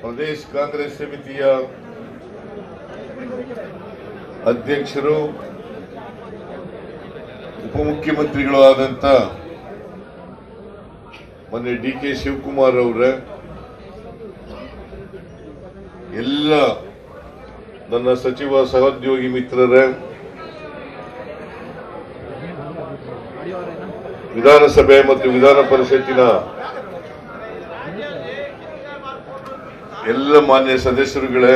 ಪ್ರದೇಶ ಕಾಂಗ್ರೆಸ್ ಸಮಿತಿಯ ಅಧ್ಯಕ್ಷರು ಉಪಮುಖ್ಯಮಂತ್ರಿಗಳು ಆದಂತ ಮೊನ್ನೆ ಡಿ.ಕೆ. ಶಿವಕುಮಾರ್ ಅವರ ಎಲ್ಲ ನನ್ನ ಸಚಿವ ಸಹೋದ್ಯೋಗಿ ಮಿತ್ರರೇ, ವಿಧಾನಸಭೆ ಮತ್ತು ವಿಧಾನ ಪರಿಷತ್ತಿನ ಎಲ್ಲ ಮಾನ್ಯ ಸದಸ್ಯರುಗಳೇ,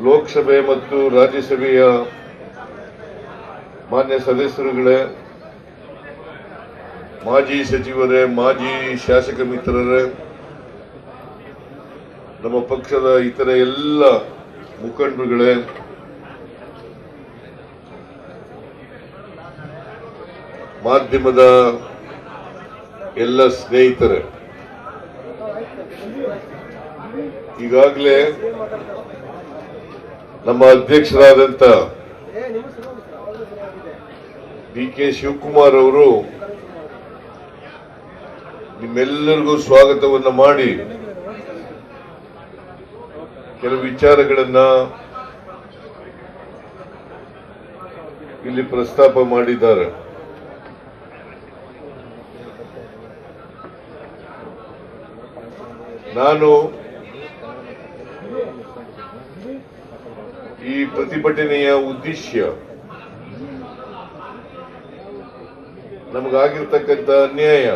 ಲೋಕಸಭೆ ಮತ್ತು ರಾಜ್ಯಸಭೆಯ ಮಾನ್ಯ ಸದಸ್ಯರುಗಳೇ, ಮಾಜಿ ಸಚಿವರೇ, ಮಾಜಿ ಶಾಸಕ ಮಿತ್ರರೇ, ನಮ್ಮ ಪಕ್ಷದ ಇತರ ಎಲ್ಲ ಮುಖಂಡರುಗಳೇ, ಮಾಧ್ಯಮದ ಎಲ್ಲ ಸ್ನೇಹಿತರೆ, ಈಗಾಗಲೇ ನಮ್ಮ ಅಧ್ಯಕ್ಷರಾದಂತ ಡಿ.ಕೆ. ಶಿವಕುಮಾರ್ ಅವರು ನಿಮ್ಮೆಲ್ಲರಿಗೂ ಸ್ವಾಗತವನ್ನು ಮಾಡಿ ಕೆಲವು ವಿಚಾರಗಳನ್ನ ಇಲ್ಲಿ ಪ್ರಸ್ತಾಪ ಮಾಡಿದ್ದಾರೆ. ನಾನು ಈ ಪ್ರತಿಭಟನೆಯ ಉದ್ದೇಶ ನಮಗಾಗಿರ್ತಕ್ಕಂಥ ಅನ್ಯಾಯ,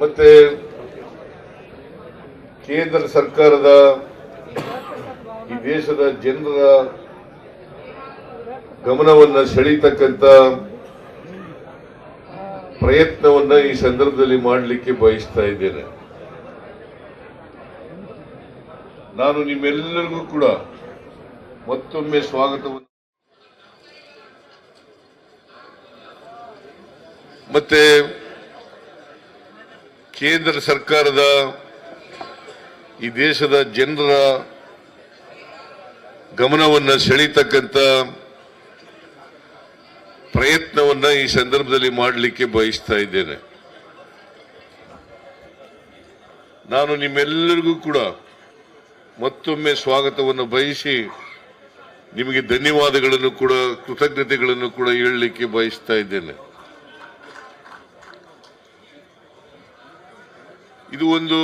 ಮತ್ತೆ ಕೇಂದ್ರ ಸರ್ಕಾರದ ಈ ದೇಶದ ಜನರ ಗಮನವನ್ನು ಸೆಳೀತಕ್ಕಂಥ ಪ್ರಯತ್ನವನ್ನ ಈ ಸಂದರ್ಭದಲ್ಲಿ ಮಾಡಲಿಕ್ಕೆ ಬಯಸ್ತಾ ಇದ್ದೇನೆ. ನಾನು ನಿಮ್ಮೆಲ್ಲರಿಗೂ ಕೂಡ ಮತ್ತೊಮ್ಮೆ ಸ್ವಾಗತವನ್ನು ಮತ್ತೆ ಕೇಂದ್ರ ಸರ್ಕಾರದ ಈ ದೇಶದ ಜನರ ಗಮನವನ್ನು ಸೆಳೀತಕ್ಕಂಥ ಪ್ರಯತ್ನವನ್ನ ಈ ಸಂದರ್ಭದಲ್ಲಿ ಮಾಡಲಿಕ್ಕೆ ಬಯಸ್ತಾ ಇದ್ದೇನೆ. ನಾನು ನಿಮ್ಮೆಲ್ಲರಿಗೂ ಕೂಡ ಮತ್ತೊಮ್ಮೆ ಸ್ವಾಗತವನ್ನು ಬಯಸಿ ನಿಮಗೆ ಧನ್ಯವಾದಗಳನ್ನು ಕೂಡ, ಕೃತಜ್ಞತೆಗಳನ್ನು ಕೂಡ ಹೇಳಲಿಕ್ಕೆ ಬಯಸ್ತಾ ಇದ್ದೇನೆ. ಇದು ಒಂದು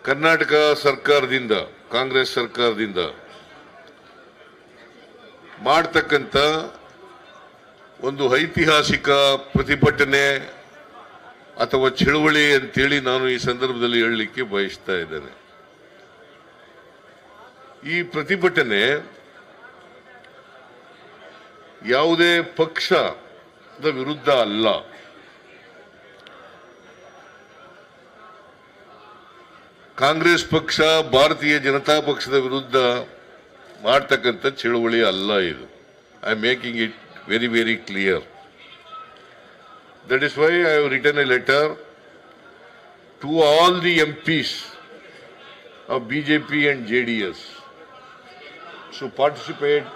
ಕರ್ನಾಟಕ ಸರ್ಕಾರದಿಂದ, ಕಾಂಗ್ರೆಸ್ ಸರ್ಕಾರದಿಂದ ಮಾಡತಕ್ಕಂಥ ಒಂದು ಐತಿಹಾಸಿಕ ಪ್ರತಿಭಟನೆ ಅಥವಾ ಚಳವಳಿ ಅಂತೇಳಿ ನಾನು ಈ ಸಂದರ್ಭದಲ್ಲಿ ಹೇಳಲಿಕ್ಕೆ ಬಯಸ್ತಾ ಇದ್ದೇನೆ. ಈ ಪ್ರತಿಭಟನೆ ಯಾವುದೇ ಪಕ್ಷದ ವಿರುದ್ಧ ಅಲ್ಲ. ಕಾಂಗ್ರೆಸ್ ಪಕ್ಷ, ಭಾರತೀಯ ಜನತಾ ಪಕ್ಷದ ವಿರುದ್ಧ ಮಾಡತಕ್ಕಂಥ ಚಳವಳಿ ಅಲ್ಲ ಇದು. I am making it very very clear. That is why I have written a letter to all the MPs of BJP and JDS to participate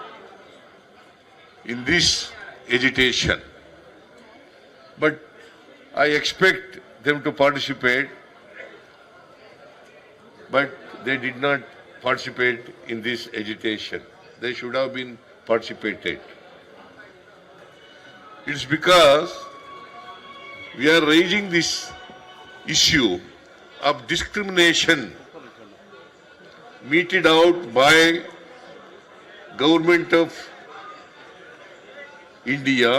in this agitation. But I expect them to participate, but they did not participate in this agitation. They should have been participated. It's because we are raising this issue of discrimination meted out by government of India,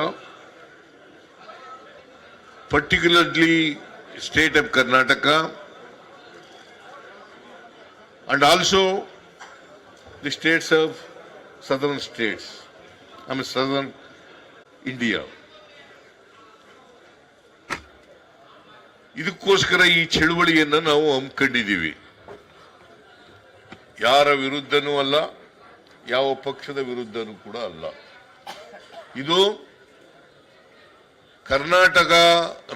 particularly state of Karnataka, and also the states of southern states, southern India. ಇದಕ್ಕೋಸ್ಕರ ಈ ಚಳುವಳಿಯನ್ನು ನಾವು ಹಮ್ಮಿಕೊಂಡಿದ್ದೀವಿ. ಯಾರ ವಿರುದ್ಧನೂ ಅಲ್ಲ, ಯಾವ ಪಕ್ಷದ ವಿರುದ್ಧನೂ ಕೂಡ ಅಲ್ಲ. ಇದು ಕರ್ನಾಟಕ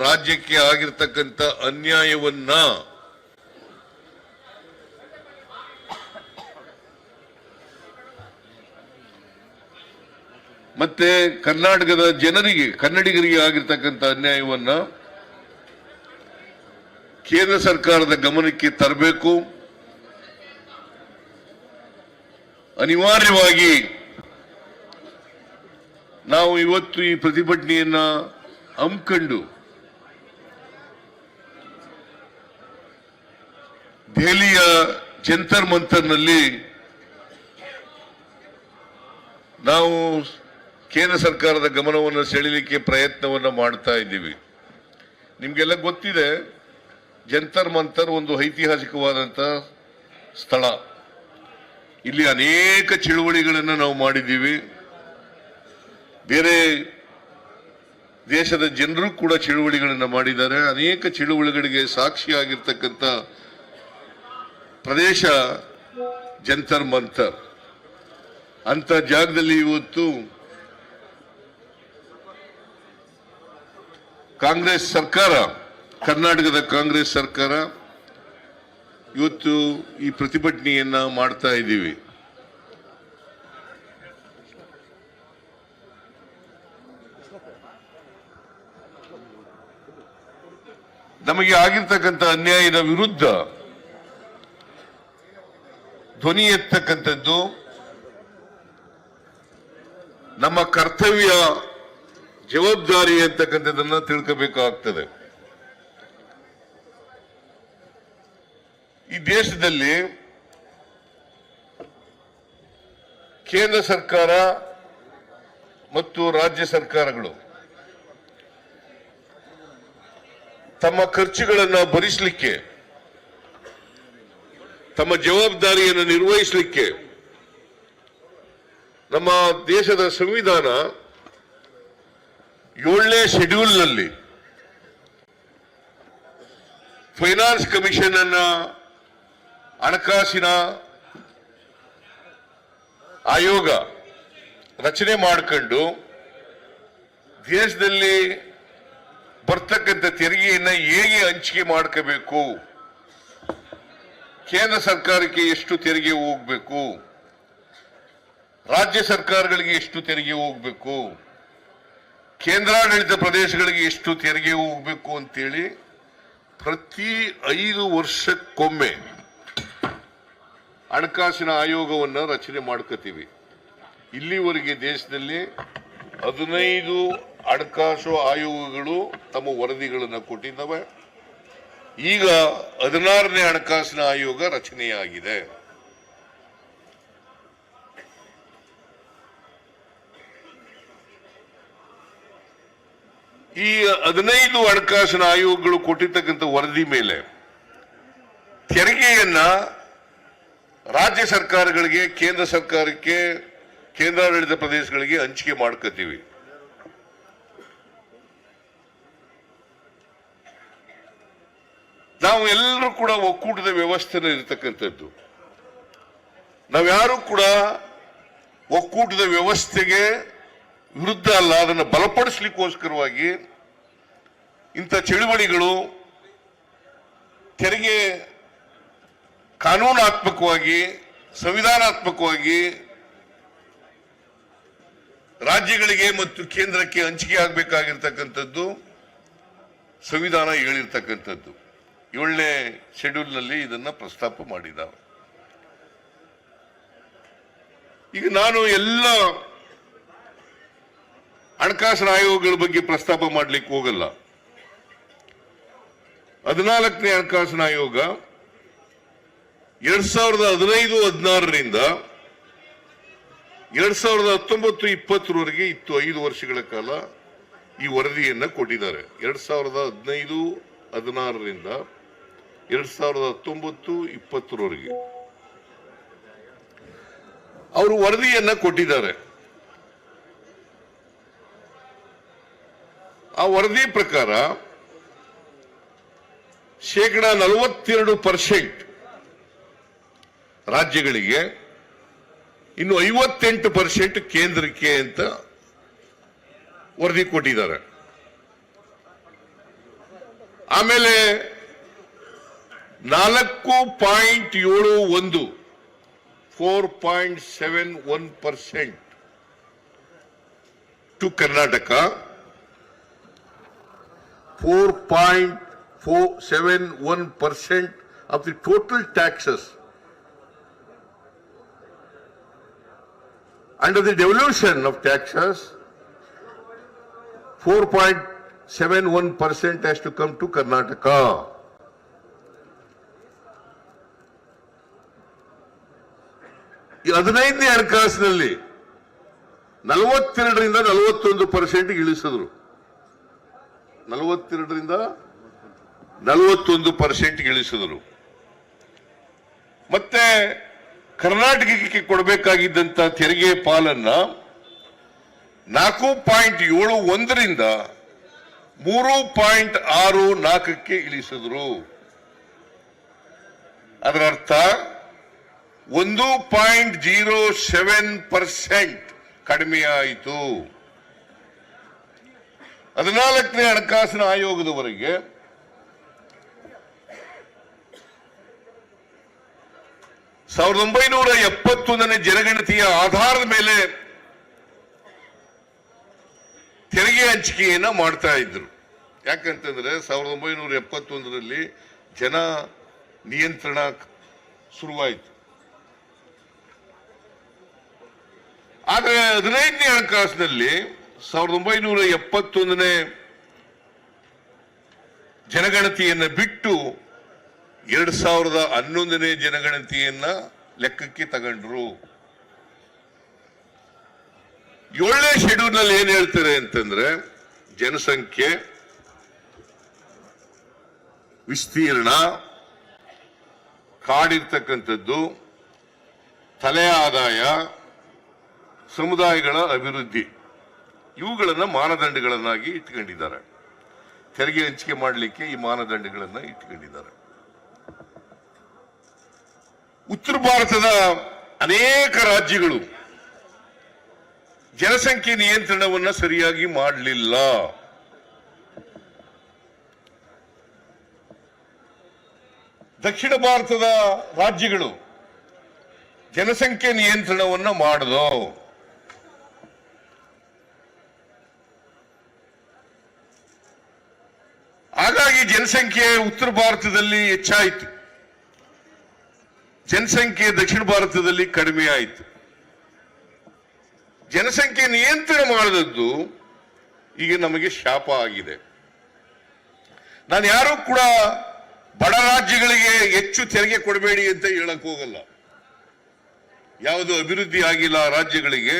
ರಾಜ್ಯಕ್ಕೆ ಆಗಿರ್ತಕ್ಕಂಥ ಅನ್ಯಾಯವನ್ನ ಮತ್ತೆ ಕರ್ನಾಟಕದ ಜನರಿಗೆ, ಕನ್ನಡಿಗರಿಗೆ ಆಗಿರ್ತಕ್ಕಂಥ ಅನ್ಯಾಯವನ್ನ ಕೇಂದ್ರ ಸರ್ಕಾರದ ಗಮನಕ್ಕೆ ತರಬೇಕು. ಅನಿವಾರ್ಯವಾಗಿ ನಾವು ಇವತ್ತು ಈ ಪ್ರತಿಭಟನೆಯನ್ನ ಹಮ್ಮಿಕೊಂಡು ದೆಹಲಿಯ ಜಂತರ್ ಮಂತರ್ನಲ್ಲಿ ನಾವು ಕೇಂದ್ರ ಸರ್ಕಾರದ ಗಮನವನ್ನು ಸೆಳೆಯಲಿಕ್ಕೆ ಪ್ರಯತ್ನವನ್ನು ಮಾಡ್ತಾ ಇದ್ದೀವಿ. ನಿಮಗೆಲ್ಲ ಗೊತ್ತಿದೆ, ಜಂತರ್ ಮಂತರ್ ಒಂದು ಐತಿಹಾಸಿಕವಾದಂಥ ಸ್ಥಳ. ಇಲ್ಲಿ ಅನೇಕ ಚಳುವಳಿಗಳನ್ನು ನಾವು ಮಾಡಿದ್ದೀವಿ. ಬೇರೆ ದೇಶದ ಜನರು ಕೂಡ ಚಳುವಳಿಗಳನ್ನು ಮಾಡಿದ್ದಾರೆ. ಅನೇಕ ಚಳುವಳಿಗಳಿಗೆ ಸಾಕ್ಷಿಯಾಗಿರ್ತಕ್ಕಂಥ ಪ್ರದೇಶ ಜಂತರ್ ಮಂತರ್. ಅಂತ ಜಾಗದಲ್ಲಿ ಇವತ್ತು ಕಾಂಗ್ರೆಸ್ ಸರ್ಕಾರ, ಕರ್ನಾಟಕದ ಕಾಂಗ್ರೆಸ್ ಸರ್ಕಾರ ಇವತ್ತು ಈ ಪ್ರತಿಭಟನೆಯನ್ನ ಮಾಡ್ತಾ ಇದ್ದೀವಿ. ನಮಗೆ ಆಗಿರ್ತಕ್ಕಂಥ ಅನ್ಯಾಯದ ವಿರುದ್ಧ ಧ್ವನಿ ಎತ್ತಕ್ಕಂಥದ್ದು ನಮ್ಮ ಕರ್ತವ್ಯ, ಜವಾಬ್ದಾರಿ ಅಂತಕ್ಕಂಥದ್ದನ್ನ ತಿಳ್ಕೋಬೇಕಾಗ್ತದೆ. ಈ ದೇಶದಲ್ಲಿ ಕೇಂದ್ರ ಸರ್ಕಾರ ಮತ್ತು ರಾಜ್ಯ ಸರ್ಕಾರಗಳು ತಮ್ಮ ಖರ್ಚುಗಳನ್ನು ಭರಿಸಲಿಕ್ಕೆ, ತಮ್ಮ ಜವಾಬ್ದಾರಿಯನ್ನು ನಿರ್ವಹಿಸಲಿಕ್ಕೆ ನಮ್ಮ ದೇಶದ ಸಂವಿಧಾನ 7ನೇ ಶೆಡ್ಯೂಲ್ನಲ್ಲಿ ಫೈನಾನ್ಸ್ ಕಮಿಷನ್ ಅನ್ನ, ಹಣಕಾಸಿನ ಆಯೋಗ ರಚನೆ ಮಾಡಿಕೊಂಡು ದೇಶದಲ್ಲಿ ಬರ್ತಕ್ಕಂಥ ತೆರಿಗೆಯನ್ನ ಹೇಗೆ ಹಂಚಿಕೆ ಮಾಡ್ಕೋಬೇಕು, ಕೇಂದ್ರ ಸರ್ಕಾರಕ್ಕೆ ಎಷ್ಟು ತೆರಿಗೆ ಹೋಗ್ಬೇಕು, ರಾಜ್ಯ ಸರ್ಕಾರಗಳಿಗೆ ಎಷ್ಟು ತೆರಿಗೆ ಹೋಗ್ಬೇಕು, ಕೇಂದ್ರಾಡಳಿತ ಪ್ರದೇಶಗಳಿಗೆ ಎಷ್ಟು ತೆರಿಗೆ ಹೋಗ್ಬೇಕು ಅಂತೇಳಿ ಪ್ರತಿ 5 ವರ್ಷಕ್ಕೊಮ್ಮೆ ಹಣಕಾಸಿನ ಆಯೋಗವನ್ನು ರಚನೆ ಮಾಡ್ಕೋತೀವಿ. ಇಲ್ಲಿವರೆಗೆ ದೇಶದಲ್ಲಿ 15 ಹಣಕಾಸು ಆಯೋಗಗಳು ತಮ್ಮ ವರದಿಗಳನ್ನು ಕೊಟ್ಟಿದ್ದಾವೆ. ಈಗ 16ನೇ ಹಣಕಾಸಿನ ಆಯೋಗ ರಚನೆಯಾಗಿದೆ. ಈ 15 ಹಣಕಾಸಿನ ಆಯೋಗಗಳು ಕೊಟ್ಟಿರ್ತಕ್ಕಂಥ ವರದಿ ಮೇಲೆ ತೆರಿಗೆಯನ್ನ ರಾಜ್ಯ ಸರ್ಕಾರಗಳಿಗೆ, ಕೇಂದ್ರ ಸರ್ಕಾರಕ್ಕೆ, ಕೇಂದ್ರಾಡಳಿತ ಪ್ರದೇಶಗಳಿಗೆ ಹಂಚಿಕೆ ಮಾಡ್ಕೋತೀವಿ. ನಾವು ಎಲ್ಲರೂ ಕೂಡ ಒಕ್ಕೂಟದ ವ್ಯವಸ್ಥೆನ ಇರತಕ್ಕಂಥದ್ದು. ನಾವ್ಯಾರು ಕೂಡ ಒಕ್ಕೂಟದ ವ್ಯವಸ್ಥೆಗೆ ವಿರುದ್ಧ ಅಲ್ಲ, ಅದನ್ನು ಬಲಪಡಿಸಲಿಕ್ಕೋಸ್ಕರವಾಗಿ ಇಂಥ ಚಳುವಳಿಗಳು ತೆರಿಗೆ ಕಾನೂನಾತ್ಮಕವಾಗಿ, ಸಂವಿಧಾನಾತ್ಮಕವಾಗಿ ರಾಜ್ಯಗಳಿಗೆ ಮತ್ತು ಕೇಂದ್ರಕ್ಕೆ ಹಂಚಿಕೆ ಆಗಬೇಕಾಗಿರ್ತಕ್ಕಂಥದ್ದು ಸಂವಿಧಾನ ಹೇಳಿರ್ತಕ್ಕಂಥದ್ದು. 7ನೇ ಶೆಡ್ಯೂಲ್ನಲ್ಲಿ ಇದನ್ನ ಪ್ರಸ್ತಾಪ ಮಾಡಿದ್ದಾವೆ. ಈಗ ನಾನು ಎಲ್ಲ ಹಣಕಾಸಿನ ಆಯೋಗಗಳ ಬಗ್ಗೆ ಪ್ರಸ್ತಾಪ ಮಾಡಲಿಕ್ಕೆ ಹೋಗಲ್ಲ. 14ನೇ ಹಣಕಾಸಿನ ಆಯೋಗ 2015-16ರಿಂದ 2019-20 ಇತ್ತು. 5 ವರ್ಷಗಳ ಕಾಲ ಈ ವರದಿಯನ್ನ ಕೊಟ್ಟಿದ್ದಾರೆ. 2015-16ರಿಂದ 2019-20 ಅವರು ವರದಿಯನ್ನ ಕೊಟ್ಟಿದ್ದಾರೆ. ಆ ವರದಿ ಪ್ರಕಾರ 42% ರಾಜ್ಯಗಳಿಗೆ, ಇನ್ನು 58% ಕೇಂದ್ರಕ್ಕೆ ಅಂತ ವರದಿ ಕೊಟ್ಟಿದ್ದಾರೆ. ಆಮೇಲೆ 4.71% to Karnataka, 4.471% of the total taxes. Under the devolution of taxes, 4.71% has to come to Karnataka. ಈ 15ನೇ ಹಣಕಾಸಿನಲ್ಲಿ 42ರಿಂದ 41% ಇಳಿಸಿದ್ರು. 42ರಿಂದ 41% ಇಳಿಸಿದ್ರು. ಮತ್ತೆ ಕರ್ನಾಟಕಕ್ಕೆ ಕೊಡಬೇಕಾಗಿದ್ದಂತ ತೆರಿಗೆ ಪಾಲನ್ನ 4.71ರಿಂದ 3.64ಕ್ಕೆ ಇಳಿಸಿದ್ರು. ಅದರ ಅರ್ಥ 1.07% ಕಡಿಮೆಯಾಯಿತು. 14ನೇ ಹಣಕಾಸಿನ ಆಯೋಗದವರೆಗೆ ಸಾವಿರದ 1971ನೇ ಜನಗಣತಿಯ ಆಧಾರದ ಮೇಲೆ ತೆರಿಗೆ ಹಂಚಿಕೆಯನ್ನ ಮಾಡ್ತಾ ಇದ್ರು. ಯಾಕಂತಂದ್ರೆ 1971ರಲ್ಲಿ ಜನ ನಿಯಂತ್ರಣ ಶುರುವಾಯಿತು. ಆದರೆ 15ನೇ ಹಣಕಾಸಿನಲ್ಲಿ 1971ನೇ ಜನಗಣತಿಯನ್ನ ಬಿಟ್ಟು 2011ನೇ ಜನಗಣತಿಯನ್ನ ಲೆಕ್ಕಕ್ಕೆ ತಗೊಂಡ್ರು. 7ನೇ ಶೆಡ್ಯೂಲ್ ನಲ್ಲಿ ಏನ್ ಹೇಳ್ತಾರೆ ಅಂತಂದ್ರೆ ಜನಸಂಖ್ಯೆ, ವಿಸ್ತೀರ್ಣ, ಕಾಡಿರ್ತಕ್ಕಂಥದ್ದು, ತಲೆ ಆದಾಯ, ಸಮುದಾಯಗಳ ಅಭಿವೃದ್ಧಿ, ಇವುಗಳನ್ನ ಮಾನದಂಡಗಳನ್ನಾಗಿ ಇಟ್ಕೊಂಡಿದ್ದಾರೆ. ತೆರಿಗೆ ಹಂಚಿಕೆ ಮಾಡಲಿಕ್ಕೆ ಈ ಮಾನದಂಡಗಳನ್ನ ಇಟ್ಕೊಂಡಿದ್ದಾರೆ. ಉತ್ತರ ಭಾರತದ ಅನೇಕ ರಾಜ್ಯಗಳು ಜನಸಂಖ್ಯೆ ನಿಯಂತ್ರಣವನ್ನ ಸರಿಯಾಗಿ ಮಾಡಲಿಲ್ಲ. ದಕ್ಷಿಣ ಭಾರತದ ರಾಜ್ಯಗಳು ಜನಸಂಖ್ಯೆ ನಿಯಂತ್ರಣವನ್ನ ಮಾಡದು. ಹಾಗಾಗಿ ಜನಸಂಖ್ಯೆ ಉತ್ತರ ಭಾರತದಲ್ಲಿ ಹೆಚ್ಚಾಯಿತು, ಜನಸಂಖ್ಯೆ ದಕ್ಷಿಣ ಭಾರತದಲ್ಲಿ ಕಡಿಮೆ ಆಯಿತು. ಜನಸಂಖ್ಯೆ ನಿಯಂತ್ರಣ ಮಾಡದದ್ದು ಈಗ ನಮಗೆ ಶಾಪ ಆಗಿದೆ. ನಾನು ಯಾರು ಕೂಡ ಬಡ ರಾಜ್ಯಗಳಿಗೆ ಹೆಚ್ಚು ತೆರಿಗೆ ಕೊಡಬೇಡಿ ಅಂತ ಹೇಳಕ್ ಹೋಗಲ್ಲ. ಯಾವುದು ಅಭಿವೃದ್ಧಿ ಆಗಿಲ್ಲ ರಾಜ್ಯಗಳಿಗೆ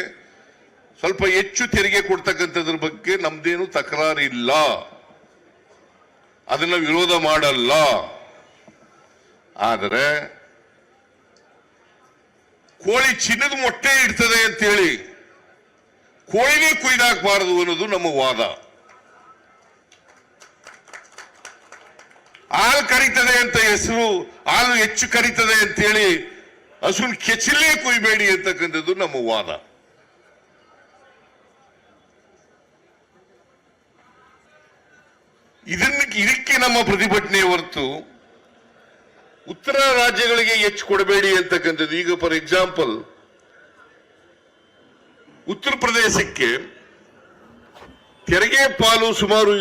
ಸ್ವಲ್ಪ ಹೆಚ್ಚು ತೆರಿಗೆ ಕೊಡ್ತಕ್ಕಂಥದ್ರ ಬಗ್ಗೆ ನಮ್ದೇನು ತಕರಾರಿಲ್ಲ, ಅದನ್ನ ವಿರೋಧ ಮಾಡಲ್ಲ. ಆದರೆ ಕೋಳಿ ಚಿನ್ನದ ಮೊಟ್ಟೆ ಇಡ್ತದೆ ಅಂತೇಳಿ ಕೋಳಿನೇ ಕುಯ್ದಾಕಬಾರದು ಅನ್ನೋದು ನಮ್ಮ ವಾದ. ಹಾಲು ಕರೀತದೆ ಅಂತ ಹೆಸರು, ಹಾಲು ಹೆಚ್ಚು ಕರೀತದೆ ಅಂತೇಳಿ ಹಸುನ್ ಕೆಚ್ಚಲೇ ಕುಯ್ಬೇಡಿ ಅಂತಕ್ಕಂಥದ್ದು ನಮ್ಮ ವಾದ. ಇದಕ್ಕೆ ನಮ್ಮ ಪ್ರತಿಭಟನೆ ಹೊರತು ಉತ್ತರ ರಾಜ್ಯಗಳಿಗೆ ಹೆಚ್ಚು ಕೊಡಬೇಡಿ ಅಂತಕ್ಕಂಥದ್ದು. ಈಗ ಫಾರ್ ಎಕ್ಸಾಂಪಲ್ ಉತ್ತರ ಪ್ರದೇಶಕ್ಕೆ ತೆರಿಗೆ ಪಾಲು ಸುಮಾರು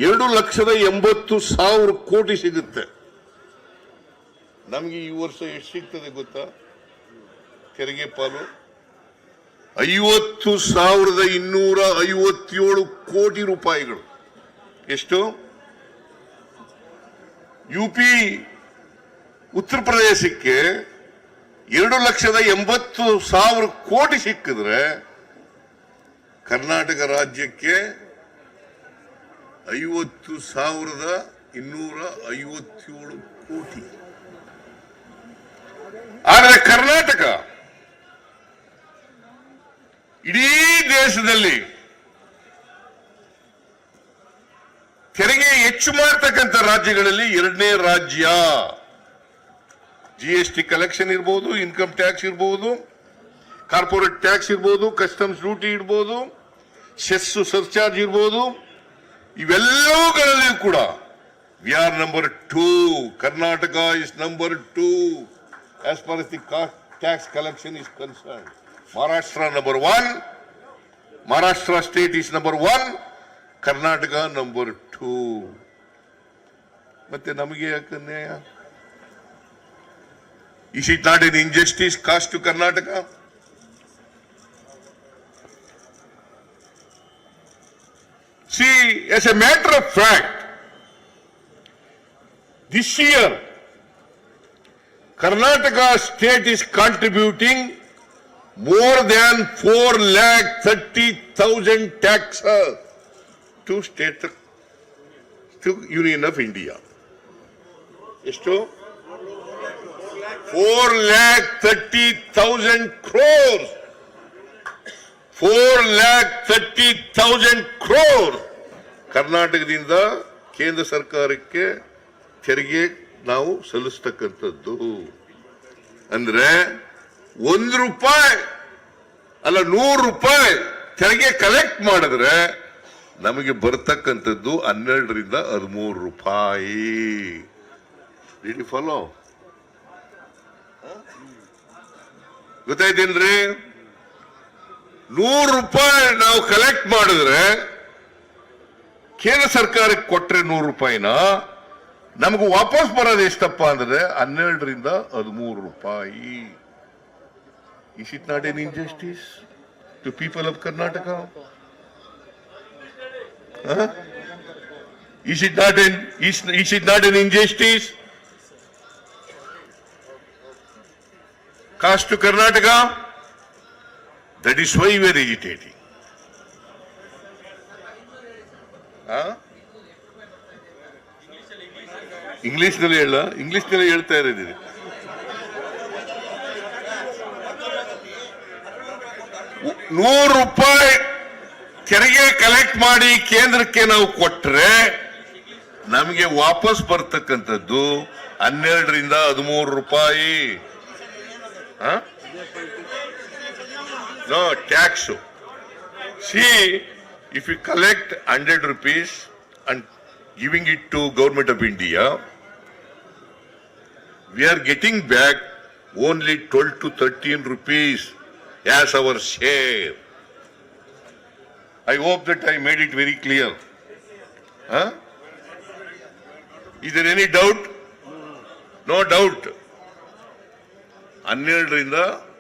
2,80,000 ಕೋಟಿ ಸಿಗುತ್ತೆ. ನಮಗೆ ಈ ವರ್ಷ ಎಷ್ಟು ಸಿಗ್ತದೆ ಗೊತ್ತಾ? ತೆರಿಗೆ ಪಾಲು 50,257 ಕೋಟಿ ರೂಪಾಯಿಗಳು. ಎಷ್ಟು? ಯುಪಿ ಉತ್ತರ ಪ್ರದೇಶಕ್ಕೆ 2,80,000 ಕೋಟಿ ಸಿಕ್ಕಿದ್ರೆ ಕರ್ನಾಟಕ ರಾಜ್ಯಕ್ಕೆ 50,257 ಕೋಟಿ. ಆದರೆ ಕರ್ನಾಟಕ ಇಡೀ ದೇಶದಲ್ಲಿ ತೆರಿಗೆ ಹೆಚ್ಚು ಮಾಡತಕ್ಕಂಥ ರಾಜ್ಯಗಳಲ್ಲಿ 2ನೇ ರಾಜ್ಯ. GST ಕಲೆಕ್ಷನ್ ಇರ್ಬೋದು, ಇನ್ಕಮ್ ಟ್ಯಾಕ್ಸ್ ಇರ್ಬೋದು, ಕಾರ್ಪೊರೇಟ್ ಟ್ಯಾಕ್ಸ್ ಇರ್ಬೋದು, ಕಸ್ಟಮ್ಸ್ ಡ್ಯೂಟಿ ಇರ್ಬೋದು, ಸೆಸ್ ಸರ್ಚಾರ್ಜ್ ಇರ್ಬೋದು, ಇವೆಲ್ಲವುಗಳಲ್ಲಿ ಕೂಡ we are number 2. Karnataka is number 2 as far as the tax collection is concerned. Maharashtra number 1, Maharashtra state is number 1, Karnataka number 2. ಮತ್ತೆ ನಮಗೆ ಯಾಕೆ ನ್ಯಾಯ? Is it not an injustice caused to Karnataka? See, as a matter of fact, this year, Karnataka state is contributing more than 4,30,000 taxes to state, to Union of India. ಎಷ್ಟು? 4,30,000 crores. 4,30,000 crores. ಕರ್ನಾಟಕದಿಂದ ಕೇಂದ್ರ ಸರ್ಕಾರಕ್ಕೆ ತೆರಿಗೆ ನಾವು ಸಲ್ಲಿಸ್ತಕ್ಕಂಥದ್ದು. ಅಂದ್ರೆ ₹1 ಅಲ್ಲ ₹100 ತೆರಿಗೆ collect ಮಾಡಿದ್ರೆ ನಮಗೆ ಬರ್ತಕ್ಕಂಥದ್ದು 12 ರಿಂದ 13 ರೂಪಾಯಿ. Did you follow? ಗೊತ್ತಾಯ್ತೇನ್ರಿ? ₹100 ನಾವು ಕಲೆಕ್ಟ್ ಮಾಡಿದ್ರೆ ಕೇಂದ್ರ ಸರ್ಕಾರಕ್ಕೆ ಕೊಟ್ರೆ ₹100 ನಮಗೂ ವಾಪಸ್ ಬರೋದು ಎಷ್ಟಪ್ಪ ಅಂದ್ರೆ 12 ರಿಂದ 13 ರೂಪಾಯಿ. Is it not an injustice to people of Karnataka? Is it not an injustice caused to Karnataka? That is why we are agitating. English ನಲ್ಲಿ ಹೇಳ್ತಾ ಇರೋದಿದೆ. ₹100 ತೆರಿಗೆ ಕಲೆಕ್ಟ್ ಮಾಡಿ ಕೇಂದ್ರಕ್ಕೆ ನಾವು ಕೊಟ್ರೆ ನಮಗೆ ವಾಪಸ್ ಬರ್ತಕ್ಕಂಥದ್ದು 12 ರಿಂದ 13 ರೂಪಾಯಿ. No tax. See, if we collect 100 rupees and giving it to Government of India, we are getting back only 12 to 13 rupees as our share. I hope that I made it very clear. Is there any doubt? No doubt. 12 ರಿಂದ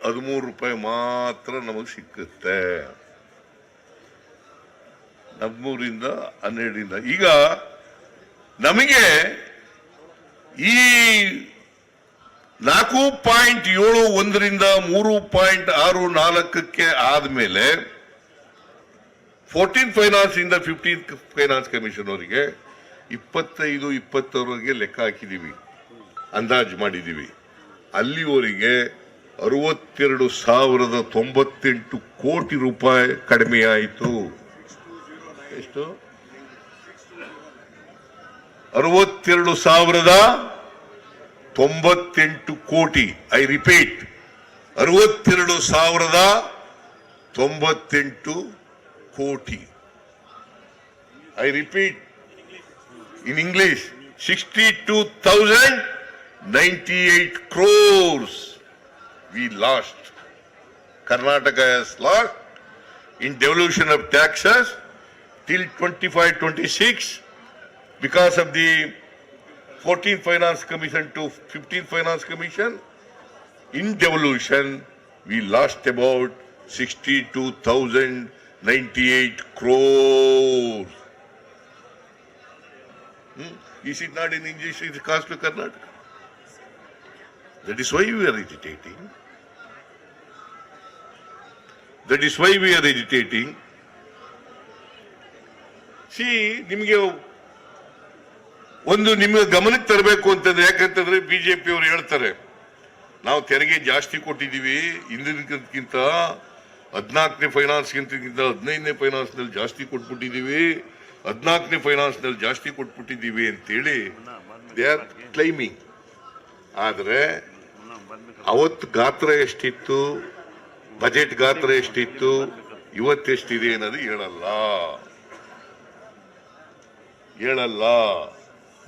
13 ರೂಪಾಯಿ ಮಾತ್ರ ನಮಗೆ ಸಿಕ್ಕುತ್ತೆ. 13 ರಿಂದ 12 ರಿಂದ. ಈಗ ನಮಗೆ ಈ 4.71 ರಿಂದ 3.64ಕ್ಕೆ ಆದ್ಮೇಲೆ 14th ಫೈನಾನ್ಸ್ ಇಂದ 15th ಫೈನಾನ್ಸ್ ಕಮಿಷನ್ ಅವರಿಗೆ 25-26 ಲೆಕ್ಕ ಹಾಕಿದೀವಿ, ಅಂದಾಜು ಮಾಡಿದೀವಿ. ಅಲ್ಲಿವರೆಗೆ 62,098 ಕೋಟಿ ರೂಪಾಯಿ ಕಡಿಮೆ ಆಯಿತು. ಎಷ್ಟು? 62,098 ಕೋಟಿ. ಐ ರಿಪೀಟ್, 62,098 ಕೋಟಿ. I repeat in English, 62,098 crores we lost. Karnataka has lost in devolution of taxes till 25-26 because of the 14th Finance Commission to 15th Finance Commission. In devolution, we lost about 62,098 crores. Is it not an injustice caused to Karnataka? That is why we are agitating. That is why we are agitating. See, ನಿಮಗೆ ಒಂದು ನಿಮಗೆ ಗಮನಕ್ಕೆ ತರಬೇಕು ಅಂತಂದ್ರೆ, ಯಾಕಂತಂದ್ರೆ BJP ಅವರು ಹೇಳ್ತಾರೆ ನಾವು ತೆರಿಗೆ ಜಾಸ್ತಿ ಕೊಟ್ಟಿದ್ದೀವಿ, ಹಿಂದಿನಕ್ಕಿಂತ 14ನೇ ಫೈನಾನ್ಸ್ಗಿಂತ 15ನೇ ಫೈನಾನ್ಸ್ ನಲ್ಲಿ ಜಾಸ್ತಿ ಕೊಟ್ಬಿಟ್ಟಿದ್ದೀವಿ, 14ನೇ ಫೈನಾನ್ಸ್ ನಲ್ಲಿ ಜಾಸ್ತಿ ಕೊಟ್ಬಿಟ್ಟಿದ್ದೀವಿ ಅಂತೇಳಿ ದೇ ಆರ್ ಕ್ಲೈಮಿಂಗ್. ಆದ್ರೆ ಅವತ್ತು ಗಾತ್ರ ಎಷ್ಟಿತ್ತು, ಬಜೆಟ್ ಗಾತ್ರ ಎಷ್ಟಿತ್ತು, ಇವತ್ತೆಷ್ಟಿದೆ ಅನ್ನೋದು ಹೇಳಲ್ಲ.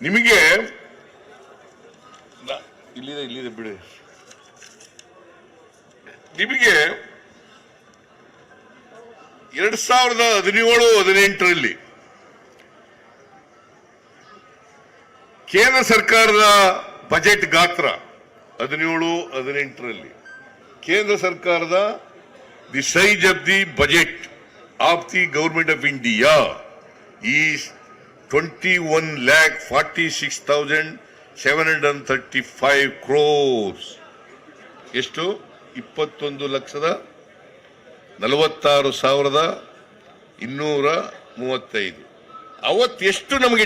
ನಿಮಗೆ ಇಲ್ಲಿದೆ ಬಿಡಿ. ನಿಮಗೆ 2017-18ರಲ್ಲಿ ಕೇಂದ್ರ ಸರ್ಕಾರದ ಬಜೆಟ್ ಗಾತ್ರ 17-18ರಲ್ಲಿ ಕೇಂದ್ರ ಸರ್ಕಾರದ the size of the budget of the government of India is 21,46,735 crores. ಎಷ್ಟು? 21,46,235. ಅವತ್ತು ಎಷ್ಟು ನಮಗೆ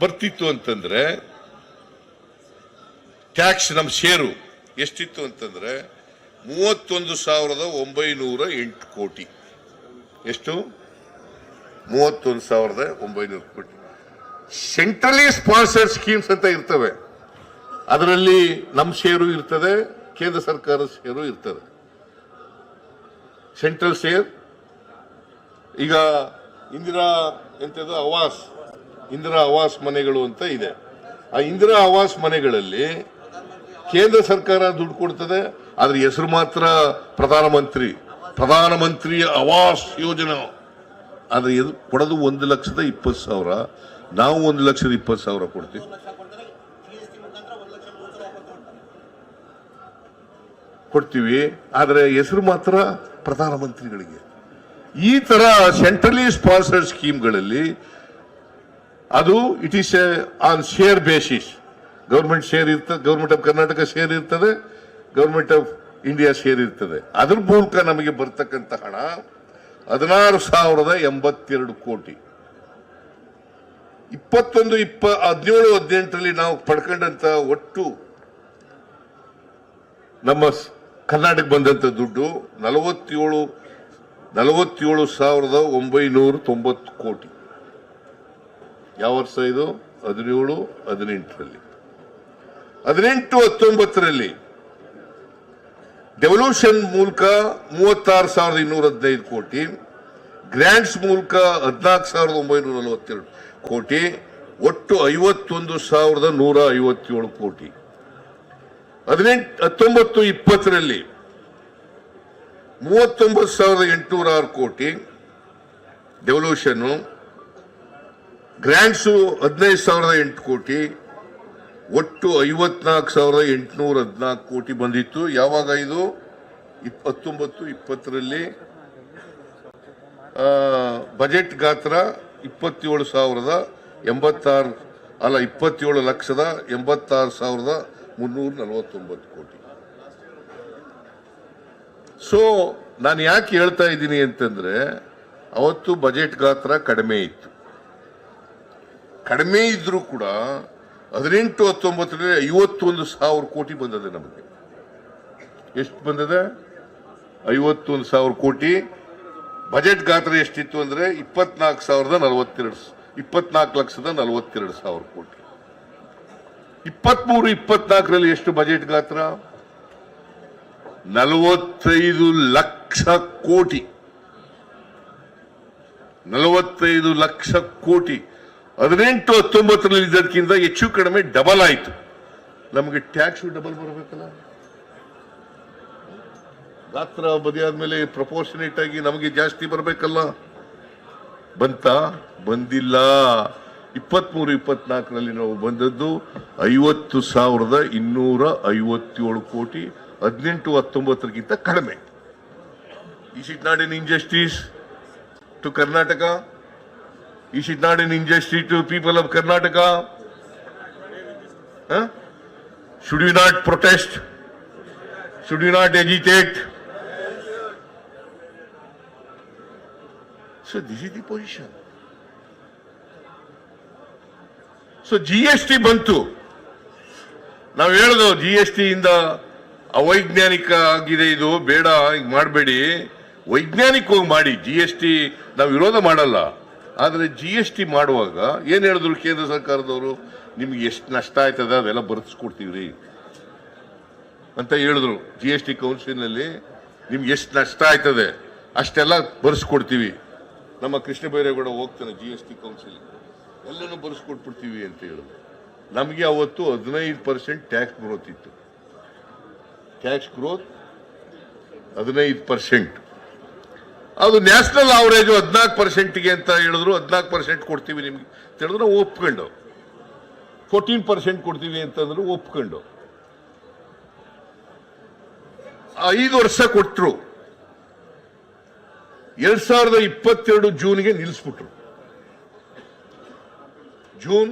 ಬರ್ತಿತ್ತು ಅಂತಂದ್ರೆ ಟ್ಯಾಕ್ಸ್ ನಮ್ಮ ಶೇರು ಎಷ್ಟಿತ್ತು ಅಂತಂದ್ರೆ 31,908 ಕೋಟಿ. ಎಷ್ಟು? 31,900 ಕೋಟಿ. ಸೆಂಟ್ರಲಿ ಸ್ಪಾನ್ಸರ್ಡ್ ಸ್ಕೀಮ್ಸ್ ಅಂತ ಇರ್ತವೆ, ಅದರಲ್ಲಿ ನಮ್ಮ ಶೇರು ಇರ್ತದೆ, ಕೇಂದ್ರ ಸರ್ಕಾರದ ಶೇರು ಇರ್ತದೆ. ಸೆಂಟ್ರಲ್ ಶೇರ್ ಈಗ ಇಂದಿರಾ ಆವಾಸ್ ಮನೆಗಳು ಅಂತ ಇದೆ. ಆ ಇಂದಿರಾ ಆವಾಸ್ ಮನೆಗಳಲ್ಲಿ ಕೇಂದ್ರ ಸರ್ಕಾರ ದುಡ್ಡು ಕೊಡ್ತದೆ, ಆದ್ರೆ ಹೆಸರು ಮಾತ್ರ ಪ್ರಧಾನಮಂತ್ರಿ ಆವಾಸ್ ಯೋಜನಾ. ಆದ್ರೆ ಕೊಡೋದು 1,20,000. ನಾವು 1,20,000 ಕೊಡ್ತೀವಿ. ಆದ್ರೆ ಹೆಸರು ಮಾತ್ರ ಪ್ರಧಾನಮಂತ್ರಿಗಳಿಗೆ. ಈ ತರ ಸೆಂಟ್ರಲಿ ಸ್ಪಾನ್ಸರ್ಡ್ ಸ್ಕೀಮ್ಗಳಲ್ಲಿ ಅದು it is on share basis. Government share ಇರ್ತದೆ, ಗವರ್ಮೆಂಟ್ ಆಫ್ ಕರ್ನಾಟಕ ಶೇರ್ ಇರ್ತದೆ, ಗವರ್ಮೆಂಟ್ ಆಫ್ ಇಂಡಿಯಾ ಶೇರ್ ಇರ್ತದೆ. ಅದ್ರ ಮೂಲಕ ನಮಗೆ ಬರ್ತಕ್ಕಂಥ ಹಣ 16,082 ಕೋಟಿ. 17-18ರಲ್ಲಿ ನಾವು ಪಡ್ಕೊಂಡಂತ ಒಟ್ಟು ನಮ್ಮ ಕರ್ನಾಟಕ ಬಂದಂತ ದುಡ್ಡು 47,990 ಕೋಟಿ. ಯಾವ ವರ್ಷ ಇದು? 17-18ರಲ್ಲಿ. 18-19ರಲ್ಲಿ ಡೆವಲ್ಯೂಷನ್ ಮೂಲಕ 36,215 ಕೋಟಿ, ಗ್ರಾಂಟ್ಸ್ ಮೂಲಕ 14,942 ಕೋಟಿ, ಒಟ್ಟು 51,157 ಕೋಟಿ. 19-20ರಲ್ಲಿ 39,806 ಕೋಟಿ ಡೆವಲ್ಯೂಷನ್, ಗ್ರಾಂಟ್ಸು 15,008 ಕೋಟಿ, ಒಟ್ಟು 54,814 ಕೋಟಿ ಬಂದಿತ್ತು. ಯಾವಾಗ ಇದು? 19-20ರಲ್ಲಿ ಬಜೆಟ್ ಗಾತ್ರ 27,86,349 ಕೋಟಿ. ಸೊ ನಾನು ಯಾಕೆ ಹೇಳ್ತಾ ಇದ್ದೀನಿ ಅಂತಂದ್ರೆ, ಅವತ್ತು ಬಜೆಟ್ ಗಾತ್ರ ಕಡಿಮೆ ಇತ್ತು. ಕಡಿಮೆ ಇದ್ರೂ ಕೂಡ 18-19ರಲ್ಲಿ 51,000 ಕೋಟಿ ಬಂದದೆ ನಮಗೆ. ಎಷ್ಟು ಬಂದದೆ? 51,000 ಕೋಟಿ. ಬಜೆಟ್ ಗಾತ್ರ ಎಷ್ಟಿತ್ತು ಅಂದ್ರೆ 24,42,000 ಕೋಟಿ. 23-24ರಲ್ಲಿ ಎಷ್ಟು ಬಜೆಟ್ ಗಾತ್ರ? 45 ಲಕ್ಷ ಕೋಟಿ. 45 ಲಕ್ಷ ಕೋಟಿ 18-19ರಲ್ಲಿ ಇದಕ್ಕಿಂತ ಹೆಚ್ಚು ಕಡಿಮೆ ಡಬಲ್ ಆಯಿತು. ನಮಗೆ ಟ್ಯಾಕ್ಸ್ ಡಬಲ್ ಬರಬೇಕಲ್ಲ. ಗಾತ್ರ ಬದಿಯಾದ್ಮೇಲೆ ಪ್ರಪೋರ್ಷನೇಟ್ ಆಗಿ ನಮಗೆ ಜಾಸ್ತಿ ಬರಬೇಕಲ್ಲ. ಬಂದಿಲ್ಲ. 23-24ರಲ್ಲಿ ನಾವು ಬಂದದ್ದು 50,257 ಕೋಟಿ. 18-19ಗಿಂತ ಕಡಿಮೆ. Is it not an injustice to Karnataka? Is it not an injustice to people of Karnataka? Huh? Should we not protest? Should we not agitate? So this is the position. So GST ಬಂತು. ನಾವು ಹೇಳಿದ್ವು GST ಇಂದ ಅವೈಜ್ಞಾನಿಕ ಆಗಿದೆ, ಇದು ಬೇಡ, ಈಗ ಮಾಡಬೇಡಿ, ವೈಜ್ಞಾನಿಕವಾಗಿ ಮಾಡಿ. GST ನಾವು ವಿರೋಧ ಮಾಡಲ್ಲ, ಆದರೆ GST ಮಾಡುವಾಗ ಏನ್ ಹೇಳಿದ್ರು ಕೇಂದ್ರ ಸರ್ಕಾರದವರು? ನಿಮ್ಗೆ ಎಷ್ಟು ನಷ್ಟ ಆಯ್ತದ ಅದೆಲ್ಲ ಬರೆಸ್ಕೊಡ್ತೀವ್ರಿ ಅಂತ ಹೇಳಿದ್ರು. GST ಕೌನ್ಸಿಲ್ನಲ್ಲಿ ನಿಮ್ಗೆ ಎಷ್ಟು ನಷ್ಟ ಆಯ್ತದೆ ಅಷ್ಟೆಲ್ಲ ಬರೆಸ್ಕೊಡ್ತೀವಿ. ನಮ್ಮ ಕೃಷ್ಣ ಬೈರೇಗೌಡ ಹೋಗ್ತಾನೆ GST ಕೌನ್ಸಿಲ್, ಎಲ್ಲನೂ ಬರೆಸ್ಕೊಟ್ಬಿಡ್ತೀವಿ ಅಂತ ಹೇಳಿದ್ರು. ನಮಗೆ ಅವತ್ತು 15% ಟ್ಯಾಕ್ಸ್ ಗ್ರೋತ್ ಇತ್ತು. Tax growth 15%. ಅದು ನ್ಯಾಷನಲ್ ಅವರೇಜ್ 14%ಗೆ ಅಂತ ಹೇಳಿದ್ರು. 14% ಕೊಡ್ತೀವಿ ನಿಮ್ಗೆ ಅಂತ ಹೇಳಿದ್ರು ನಾವು ಒಪ್ಕೊಂಡು, 14% ಕೊಡ್ತೀವಿ ಅಂತಂದ್ರು ಒಪ್ಕೊಂಡು 5 ವರ್ಷ ಕೊಟ್ಟರು. 2022 ಜೂನ್ಗೆ ನಿಲ್ಲಿಸ್ಬಿಟ್ರು. ಜೂನ್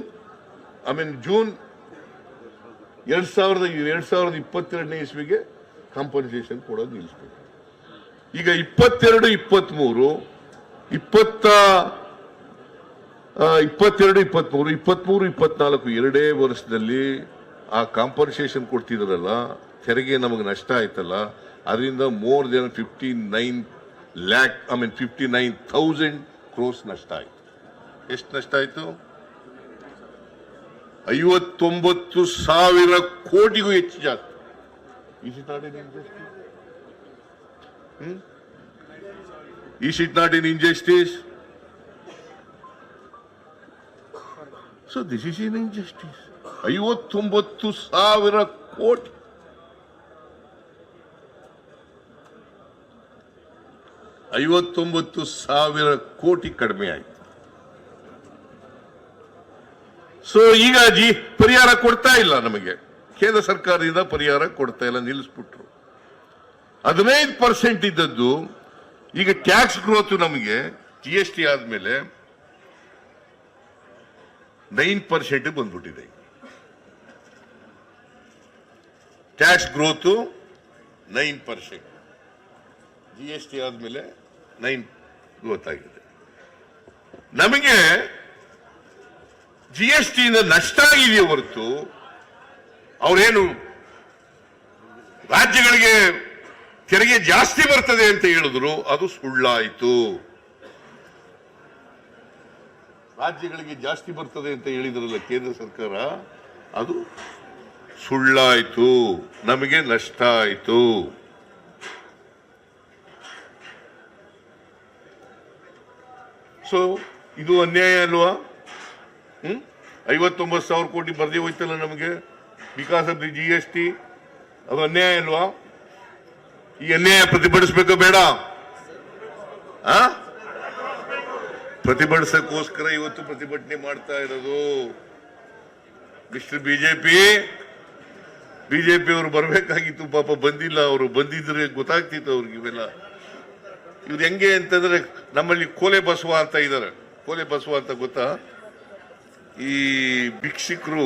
2022ನೇ ಇಸ್ವಿಗೆ ಕಾಂಪನ್ಸೇಷನ್ ಕೊಡೋದು ನಿಲ್ಲಿಸ್ಬಿಟ್ರು. ಈಗ 22, 23, 24 ಎರಡೇ ವರ್ಷದಲ್ಲಿ ಆ ಕಾಂಪನ್ಸೇಷನ್ ಕೊಡ್ತಿದ್ರಲ್ಲ, ತೆರಿಗೆ ನಮಗೆ ನಷ್ಟ ಆಯ್ತಲ್ಲ, ಅದರಿಂದ ಮೋರ್ ದೆನ್ 59,000 ಕ್ರೋರ್ಸ್ ನಷ್ಟ ಆಯ್ತು. ಎಷ್ಟು ನಷ್ಟ ಆಯ್ತು? 59,000 ಕೋಟಿಗೂ ಹೆಚ್ಚು ಜಾಸ್ತಿ. Is it not an injustice? Is it not an injustice? So this is an injustice. 59,000 ಕೋಟಿ. $59,000 ಕಡಿಮೆ ಆಯ್ತು. ಸೊ ಈಗ ಪರಿಹಾರ ಕೊಡ್ತಾ ಇಲ್ಲ ನಮಗೆ. ಕೇಂದ್ರ ಸರ್ಕಾರದಿಂದ ಪರಿಹಾರ ಕೊಡ್ತಾ ಇಲ್ಲ, ನಿಲ್ಲಿಸ್ಬಿಟ್ರು. 15% ಇದ್ದದ್ದು ಈಗ ಟ್ಯಾಕ್ಸ್ ಗ್ರೋತ್ ನಮಗೆ GST ಆದ್ಮೇಲೆ 9% ಬಂದ್ಬಿಟ್ಟಿದೆ. ಟ್ಯಾಕ್ಸ್ ಗ್ರೋತ್ 9%, GST ಆದ್ಮೇಲೆ 9 ಗ್ರೋತ್ ಆಗಿದೆ. ನಮಗೆ GST ಇಂದ ನಷ್ಟ ಆಗಿದೆಯೇ ಹೊರತು ಅವರೇನು ರಾಜ್ಯಗಳಿಗೆ ತೆರಿಗೆ ಜಾಸ್ತಿ ಬರ್ತದೆ ಅಂತ ಹೇಳಿದ್ರು, ಅದು ಸುಳ್ಳಾಯಿತು. ರಾಜ್ಯಗಳಿಗೆ ಜಾಸ್ತಿ ಬರ್ತದೆ ಅಂತ ಹೇಳಿದ್ರಲ್ಲ ಕೇಂದ್ರ ಸರ್ಕಾರ, ಅದು ಸುಳ್ಳಾಯಿತು. ನಮಗೆ ನಷ್ಟ ಆಯಿತು. ಸೊ ಇದು ಅನ್ಯಾಯ ಅಲ್ವಾ? 59,000 ಕೋಟಿ ಬರ್ದೇ ಹೋಯ್ತಲ್ಲ ನಮಗೆ ಬಿಕಾಸ್ ಆಫ್ ದಿ GST. ಅದು ಅನ್ಯಾಯ ಅಲ್ವಾ? ಈ ಅನ್ಯಾಯ ಪ್ರತಿಭಟಿಸಬೇಕು ಬೇಡ? ಪ್ರತಿಭಟಿಸಕ್ಕೋಸ್ಕರ ಇವತ್ತು ಪ್ರತಿಭಟನೆ ಮಾಡ್ತಾ ಇರೋದು. ಮಿಸ್ಟರ್ ಬಿಜೆಪಿ ಅವರು ಬರಬೇಕಾಗಿತ್ತು, ಪಾಪ ಬಂದಿಲ್ಲ. ಅವರು ಬಂದಿದ್ರೆ ಗೊತ್ತಾಗ್ತಿತ್ತು ಅವ್ರಿಗೆ ಇವೆಲ್ಲ. ಇವ್ರು ಹೆಂಗೆ ಅಂತಂದ್ರೆ, ನಮ್ಮಲ್ಲಿ ಕೋಲೆ ಬಸವ ಅಂತ ಇದ್ದಾರೆ. ಕೋಲೆ ಬಸವ ಅಂತ ಗೊತ್ತಾ? ಈ ಭಿಕ್ಷಿಕರು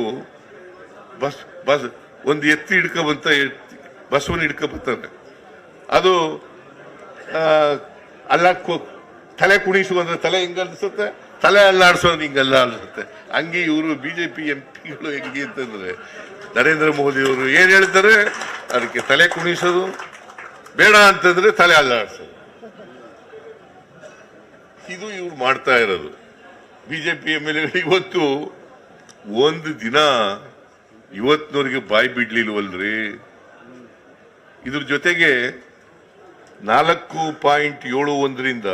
ಒಂದು ಎತ್ತಿ ಹಿಡ್ಕೊಂಬಂತ ಬಸವನ ಹಿಡ್ಕೊಂಬರ್ತಾರೆ. ಅದು ತಲೆ ಕುಣಿಸುವಂದ್ರೆ ತಲೆ ಹಿಂಗ ಅನ್ಸುತ್ತೆ, ತಲೆ ಅಲ್ಲಾಡ್ಸೋದು ಹಿಂಗಲ್ಲ ಅನ್ಸುತ್ತೆ. ಹಂಗೆ ಇವರು ಬಿಜೆಪಿ MP ಹೆಂಗೆ ಅಂತಂದ್ರೆ, ನರೇಂದ್ರ ಮೋದಿ ಅವರು ಏನ್ ಹೇಳ್ತಾರೆ ಅದಕ್ಕೆ ತಲೆ ಕುಣಿಸೋದು, ಬೇಡ ಅಂತಂದ್ರೆ ತಲೆ ಅಲ್ಲಾಡ್ಸೋದು. ಇದು ಇವ್ರು ಮಾಡ್ತಾ ಇರೋದು. ಬಿಜೆಪಿ MLA ಇವತ್ತು ಒಂದು ದಿನ ಇವತ್ತಿನವರಿಗೆ ಬಾಯಿ ಬಿಡ್ಲಿಲ್ವಲ್ರಿ. ಇದ್ರ ಜೊತೆಗೆ 4.71ರಿಂದ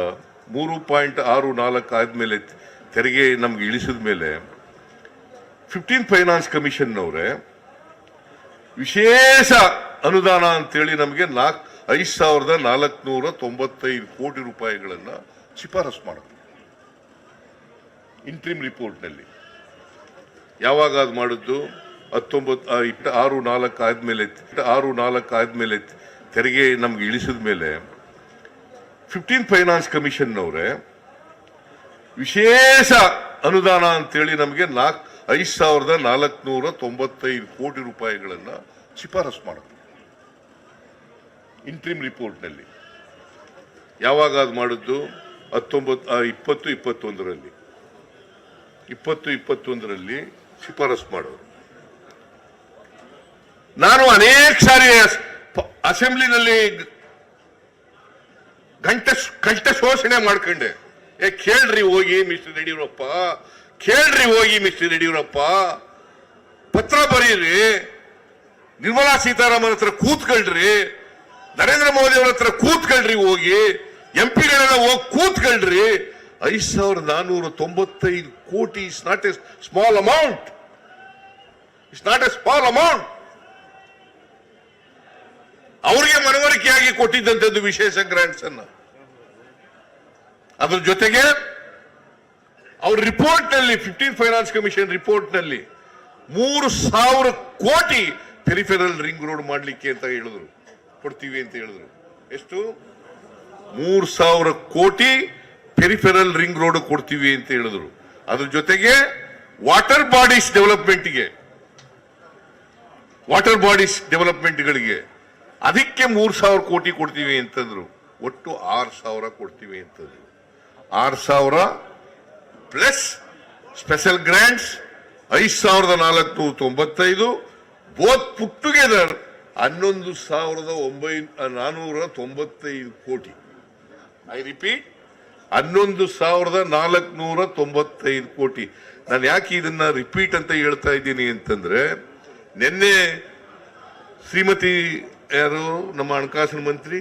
3.64 ಆದ್ಮೇಲೆ ತೆರಿಗೆ ನಮ್ಗೆ ಇಳಿಸಿದ ಮೇಲೆ 15 ಫೈನಾನ್ಸ್ ಕಮಿಷನ್ ಅವರೇ ವಿಶೇಷ ಅನುದಾನ ಅಂತೇಳಿ ನಮಗೆ 5,495 ಕೋಟಿ ರೂಪಾಯಿಗಳನ್ನ ಶಿಫಾರಸು ಮಾಡಿದ್ರು ಇಂಟ್ರಿಮ್ ರಿಪೋರ್ಟ್ ನಲ್ಲಿ. ಯಾವಾಗ ಅದು ಮಾಡಿದ್ದು? 6/4 ಆದ್ಮೇಲೆ ತೆರಿಗೆ ನಮ್ಗೆ ಇಳಿಸಿದ ಮೇಲೆ 15 ಫೈನಾನ್ಸ್ ಕಮಿಷನ್ ಅವರೇ ವಿಶೇಷ ಅನುದಾನ ಅಂತೇಳಿ ನಮಗೆ 5,495 ಕೋಟಿ ರೂಪಾಯಿಗಳನ್ನ ಶಿಫಾರಸು ಮಾಡಿದ್ರು ಇಂಟ್ರಿಮ್ ರಿಪೋರ್ಟ್ ನಲ್ಲಿ. ಯಾವಾಗ ಅದು ಮಾಡಿದ್ದು? 2021ರಲ್ಲಿ ಶಿಫಾರಸು ಮಾಡೋರು. ನಾನು ಅನೇಕ ಸಾರಿ ಅಸೆಂಬ್ಲಿನಲ್ಲಿ ಕಂಠ ಶೋಷಣೆ ಮಾಡ್ಕೊಂಡೆ. ಕೇಳ್ರಿ ಹೋಗಿ ಮಿಸ್ಟರ್ ಯಡಿಯೂರಪ್ಪ, ಪತ್ರ ಬರೀರಿ, ನಿರ್ಮಲಾ ಸೀತಾರಾಮನ್ ಹತ್ರ ಕೂತ್ಕೊಳ್ರಿ, ನರೇಂದ್ರ ಮೋದಿ ಅವರ ಹತ್ರ ಕೂತ್ಕೊಳ್ರಿ, ಹೋಗಿ MP-ಗಳೆಲ್ಲ ಹೋಗಿ ಕೂತ್ಕೊಳ್ರಿ. 5,495 ಕೋಟಿ is not A small amount. ಅವರಿಗೆ ಮನವರಿಕೆಯಾಗಿ ಕೊಟ್ಟಿದ್ದಂಥದ್ದು ವಿಶೇಷ ಗ್ರಾಂಟ್ಸ್ ಅನ್ನ. ಅದ್ರ ಜೊತೆಗೆ ಅವ್ರ ರಿಪೋರ್ಟ್ ನಲ್ಲಿ 15th ಫೈನಾನ್ಸ್ ಕಮಿಷನ್ ರಿಪೋರ್ಟ್ ನಲ್ಲಿ 3,000 ಕೋಟಿ ಪೆರಿಫೆರಲ್ ರಿಂಗ್ ರೋಡ್ ಮಾಡ್ಲಿಕ್ಕೆ ಅಂತ ಹೇಳಿದ್ರು, ಕೊಡ್ತೀವಿ ಅಂತ ಹೇಳಿದ್ರು. ಎಷ್ಟು? 3,000 ಕೋಟಿ ಪೆರಿಫೆರಲ್ ರಿಂಗ್ ರೋಡ್ ಕೊಡ್ತೀವಿ ಅಂತ ಹೇಳಿದ್ರು. ಅದ್ರ ಜೊತೆಗೆ ವಾಟರ್ ಬಾಡೀಸ್ ಡೆವಲಪ್ಮೆಂಟ್ಗಳಿಗೆ ಅದಕ್ಕೆ 3,000 ಕೋಟಿ ಕೊಡ್ತೀವಿ ಅಂತಂದ್ರು. ಒಟ್ಟು 6,000 ಕೊಡ್ತೀವಿ ಅಂತಂದ್ರು. 6,000 plus special grants 5,495, both put together 11,495 ಕೋಟಿ. ಐ ರಿಪೀಟ್, 11,495 ಕೋಟಿ. ನಾನು ಯಾಕೆ ಇದನ್ನ ರಿಪೀಟ್ ಅಂತ ಹೇಳ್ತಾ ಇದ್ದೀನಿ ಅಂತಂದ್ರೆ, ನಿನ್ನೆ ಶ್ರೀಮತಿ ಯಾರು ನಮ್ಮ ಹಣಕಾಸಿನ ಮಂತ್ರಿ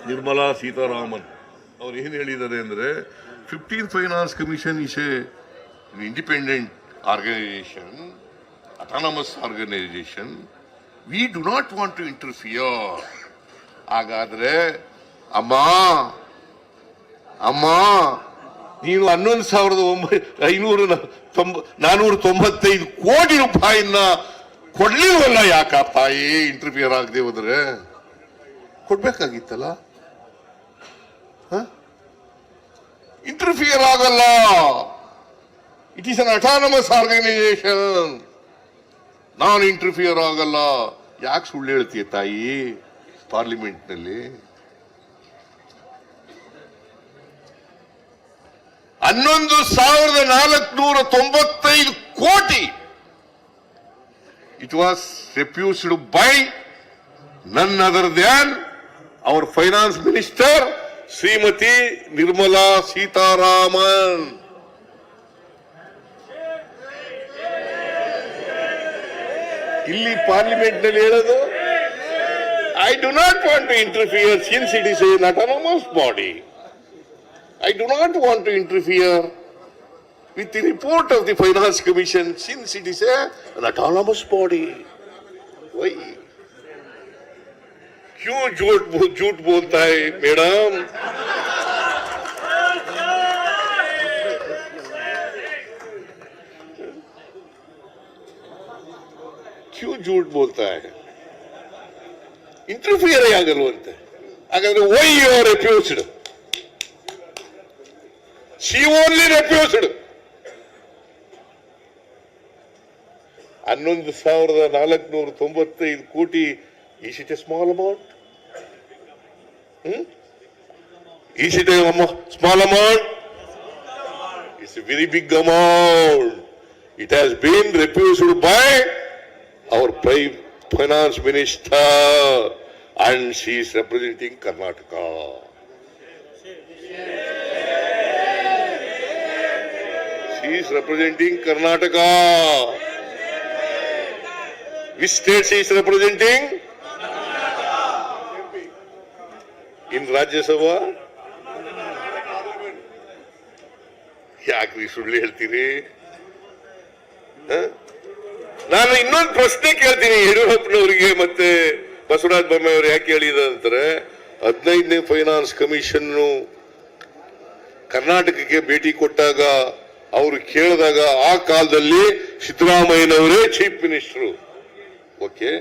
ನಿರ್ಮಲಾ ಸೀತಾರಾಮನ್ ಅವ್ರು ಏನ್ ಹೇಳಿದ್ದಾರೆ ಅಂದ್ರೆ, 15th finance commission is a independent organisation, autonomous organisation, we do not want to interfere. ಹಾಗಾದ್ರೆ ಅಮ್ಮ ನೀನು 11,495 ಕೋಟಿ ರೂಪಾಯಿನ ಕೊಡ್ಲಿಲ್ವಲ್ಲ, ಯಾಕ ತಾಯಿ? ಇಂಟರ್ಫಿಯರ್ ಆಗದೆ ಹೋದ್ರೆ ಕೊಡ್ಬೇಕಾಗಿತ್ತಲ್ಲ. ಇಂಟರ್ಫಿಯರ್ ಆಗಲ್ಲ. It is an autonomous organisation, ನಾನ್ ಇಂಟರ್ಫಿಯರ್ ಆಗಲ್ಲ. ಯಾಕೆ ಸುಳ್ಳು ಹೇಳ್ತೀಯ ತಾಯಿ ಪಾರ್ಲಿಮೆಂಟ್ ನಲ್ಲಿ? 11,495 ಕೋಟಿ it was refused by none other than our finance minister Srimati Nirmala Sitaraman. ಇಲ್ಲಿ ಪಾರ್ಲಿಮೆಂಟ್ ನಲ್ಲಿ ಹೇಳೋದು, I do not want to interfere since it is an autonomous body. I do not want to interfere with the report of the Finance Commission since it is an autonomous body. Why? क्यों झूठ बोलता है madam? क्यों झूठ बोलता है? Interfere ಆಗಲ್ವಂತೆ. ಹಾಗಾದ್ರೆ why you are refused? She only refused. 11,495 ಕೋಟಿ. Is it a small amount? Is it a small amount? It's a very big amount. It has been refused by our finance minister and she is representing Karnataka. She is representing Karnataka. Which state she is representing? In Rajya Sabha? ಯಾಕ್ರಿ ಸುಳ್ಳು ಹೇಳ್ತೀರಿ? ನಾನು ಇನ್ನೊಂದು ಪ್ರಶ್ನೆ ಕೇಳ್ತೀನಿ ಯಡಿಯೂರಪ್ಪನವರಿಗೆ ಮತ್ತೆ ಬಸವರಾಜ ಬೊಮ್ಮಾಯಿ ಅವರು. ಯಾಕೆ ಹೇಳಿದಂತಾರೆ, 15ನೇ ಫೈನಾನ್ಸ್ ಕಮಿಷನ್ ಕರ್ನಾಟಕಕ್ಕೆ ಭೇಟಿ ಕೊಟ್ಟಾಗ ಅವರು ಕೇಳಿದಾಗ ಆ ಕಾಲದಲ್ಲಿ ಸಿದ್ದರಾಮಯ್ಯನವರೇ ಚೀಫ್ ಮಿನಿಸ್ಟರ್. ಓಕೆ,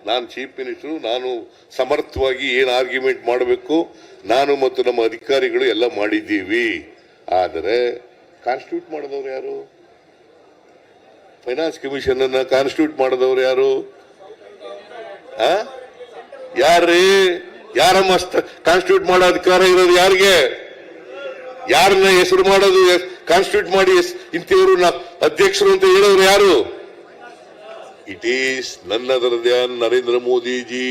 ನಾನು ಚೀಫ್ ಮಿನಿಸ್ಟರ್, ನಾನು ಸಮರ್ಥವಾಗಿ ಏನು ಆರ್ಗ್ಯುಮೆಂಟ್ ಮಾಡಬೇಕು ನಾನು ಮತ್ತು ನಮ್ಮ ಅಧಿಕಾರಿಗಳು ಎಲ್ಲ ಮಾಡಿದ್ದೀವಿ. ಆದರೆ ಕಾನ್ಸ್ಟಿಟ್ಯೂಟ್ ಮಾಡಿದವರು ಯಾರು? ಫೈನಾನ್ಸ್ ಕಮಿಷನ್ ಅನ್ನ ಕಾನ್ಸ್ಟಿಟ್ಯೂಟ್ ಮಾಡಿದವರು ಯಾರು? ಯಾರೇ? ಯಾರಮ್ಮ ಕಾನ್ಸ್ಟಿಟ್ಯೂಟ್ ಮಾಡೋ ಅಧಿಕಾರ ಇರೋದು ಯಾರಿಗೆ? ಯಾರನ್ನ ಹೆಸರು ಮಾಡೋದು, ಕಾನ್ಸ್ಟಿಟ್ಯೂಟ್ ಮಾಡಿ ಇಂಥವರು ಅಧ್ಯಕ್ಷರು ಅಂತ ಹೇಳೋರು ಯಾರು? ಇಟ್ ಈಸ್ ನನ್ ಅದರ್ ದ್ಯಾನ್ ನರೇಂದ್ರ ಮೋದಿಜಿ.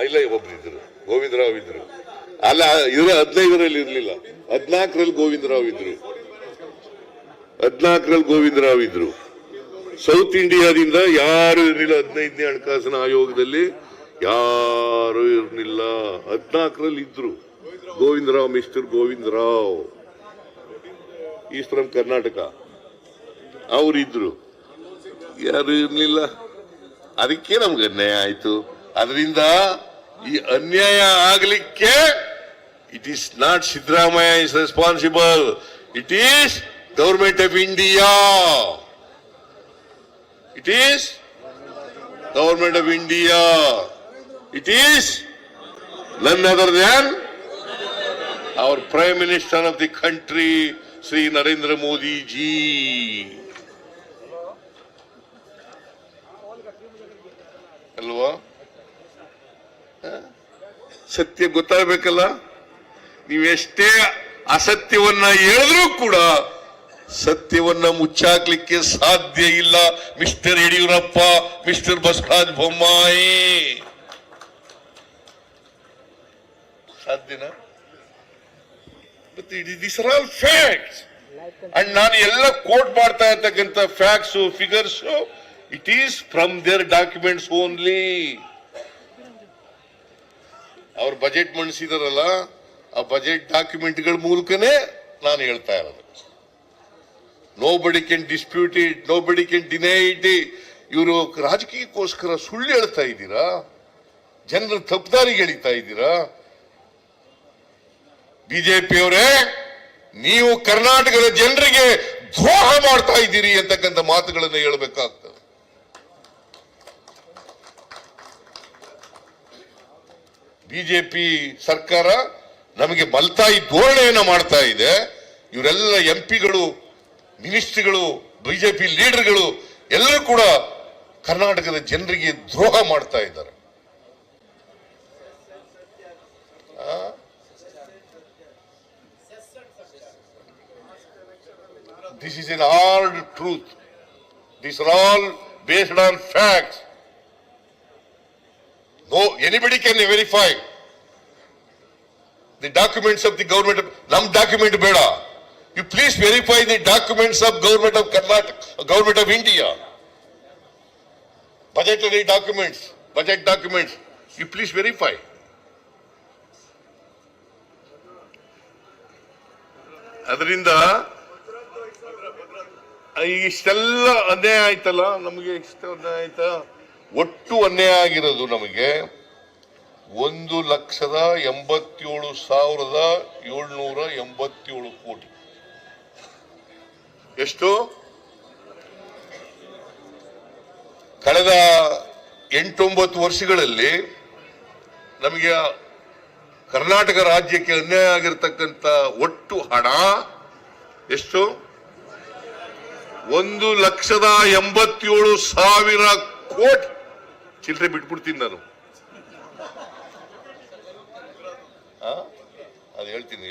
ಇಲ್ಲ, ಒಬ್ರಿದ್ರು, ಗೋವಿಂದರಾವ್ ಇದ್ರು. ಅಲ್ಲ, ಇದ್ರ 15ರಲ್ಲಿ ಇರ್ಲಿಲ್ಲ, 14ರಲ್ಲಿ ಗೋವಿಂದರಾವ್ ಇದ್ರು. ಸೌತ್ ಇಂಡಿಯಾದಿಂದ ಯಾರು ಇರಲಿಲ್ಲ 15ನೇ ಹಣಕಾಸಿನ ಆಯೋಗದಲ್ಲಿ, ಯಾರು ಇರಲಿಲ್ಲ. 14ರಲ್ಲಿ ಇದ್ರು Govindrao, mister Govindrao, is from Karnataka. ಅವರಿದ್ರು, ಯಾರು ಇರಲಿಲ್ಲ. ಅದಕ್ಕೆ ನಮ್ಗೆ ಅನ್ಯಾಯ ಆಯ್ತು. ಅದರಿಂದ ಈ ಅನ್ಯಾಯ ಆಗಲಿಕ್ಕೆ it is not Siddaramaiah is responsible, it is government of India. It is government of India. It is none other than our Prime Minister of the country, Sri Narendra Modi ji. ಅಲ್ವಾ? ಸತ್ಯ ಗೊತ್ತಾಗಬೇಕಲ್ಲ. ನೀವೆಷ್ಟೇ ಅಸತ್ಯವನ್ನ ಹೇಳಿದ್ರೂ ಕೂಡ ಸತ್ಯವನ್ನ ಮುಚ್ಚಾಕ್ಲಿಕ್ಕೆ ಸಾಧ್ಯ ಇಲ್ಲ ಮಿಸ್ಟರ್ ಯಡಿಯೂರಪ್ಪ, ಮಿಸ್ಟರ್ ಬಸವರಾಜ ಬೊಮ್ಮಾಯಿ. ಸಾಧ್ಯನಾ? These are all facts. And ನಾನು ಎಲ್ಲ ಕೋಟ್ ಮಾಡ್ತಾ ಇರ್ತಕ್ಕಂಥ facts figures it is from their documents only. ಅವ್ರ ಬಜೆಟ್ ಮಂಡಿಸಿದಾರಲ್ಲ, ಆ ಬಜೆಟ್ ಡಾಕ್ಯುಮೆಂಟ್ಗಳ ಮೂಲಕನೇ ನಾನು ಹೇಳ್ತಾ ಇರೋದು. Nobody can dispute it, nobody can deny it. ಇವರು ರಾಜಕೀಯಕ್ಕೋಸ್ಕರ ಸುಳ್ಳು ಹೇಳ್ತಾ ಇದ್ದೀರಾ, ಜನರ ತಪ್ಪುದಾರಿಗೆ ಎಳಿತಾ ಇದ್ದೀರಾ. ಬಿಜೆಪಿಯವರೇ, ನೀವು ಕರ್ನಾಟಕದ ಜನರಿಗೆ ದ್ರೋಹ ಮಾಡ್ತಾ ಇದ್ದೀರಿ ಅಂತಕ್ಕಂಥ ಮಾತುಗಳನ್ನು ಹೇಳಬೇಕಾಗ್ತದೆ. ಬಿಜೆಪಿ ಸರ್ಕಾರ ನಮಗೆ ಮಲ್ತಾಯಿ ಧೋರಣೆಯನ್ನು ಮಾಡ್ತಾ ಇದೆ. ಇವರೆಲ್ಲ ಎಂಪಿಗಳು, ಮಿನಿಸ್ಟ್ರಿಗಳು, ಬಿಜೆಪಿ ಲೀಡರ್ಗಳು ಎಲ್ಲರೂ ಕೂಡ ಕರ್ನಾಟಕದ ಜನರಿಗೆ ದ್ರೋಹ ಮಾಡ್ತಾ ಇದ್ದಾರೆ. This is an hard truth. These are all based on facts. No, anybody can verify the documents of the government. Nam document beda. You please verify the documents of government of Karnataka, government of India. Budgetary documents, budget documents. You please verify. ಅದರಿಂದ ಇಷ್ಟೆಲ್ಲ ಅನ್ಯಾಯ ಆಯ್ತಲ್ಲ, ನಮಗೆ ಇಷ್ಟ ಅನ್ಯಾಯ ಆಯ್ತಾ? ಒಟ್ಟು ಅನ್ಯಾಯ ಆಗಿರೋದು ನಮಗೆ 1,87,787 ಕೋಟಿ. ಎಷ್ಟು? ಕಳೆದ 8-9 ವರ್ಷಗಳಲ್ಲಿ ನಮಗೆ ಕರ್ನಾಟಕ ರಾಜ್ಯಕ್ಕೆ ಅನ್ಯಾಯ ಆಗಿರತಕ್ಕಂಥ ಒಟ್ಟು ಹಣ ಎಷ್ಟು? 1,87,000 ಕೋಟಿ. ಚಿಲ್ಲರೆ ಬಿಟ್ಬಿಡ್ತೀನಿ ನಾನು, ಅದು ಹೇಳ್ತೀನಿ.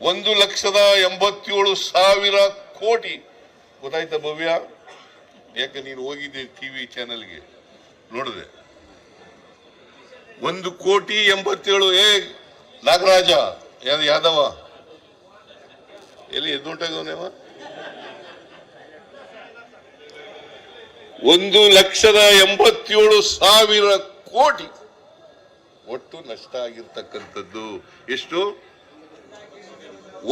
1,87,000 ಕೋಟಿ. ಗೊತ್ತಾಯ್ತಾ ಭವ್ಯ? ಯಾಕೆ ನೀನು ಹೋಗಿದ್ದೆ ಟಿವಿ ಚಾನೆಲ್ಗೆ ನೋಡಿದೆ. 1,87,000,000. ನಾಗರಾಜ ಯಾದವ ಎಲ್ಲಿ ಎದ್ದುಂಟಾಗವನೇವ? 1,87,000 ಕೋಟಿ ಒಟ್ಟು ನಷ್ಟ ಆಗಿರ್ತಕ್ಕಂಥದ್ದು. ಎಷ್ಟು?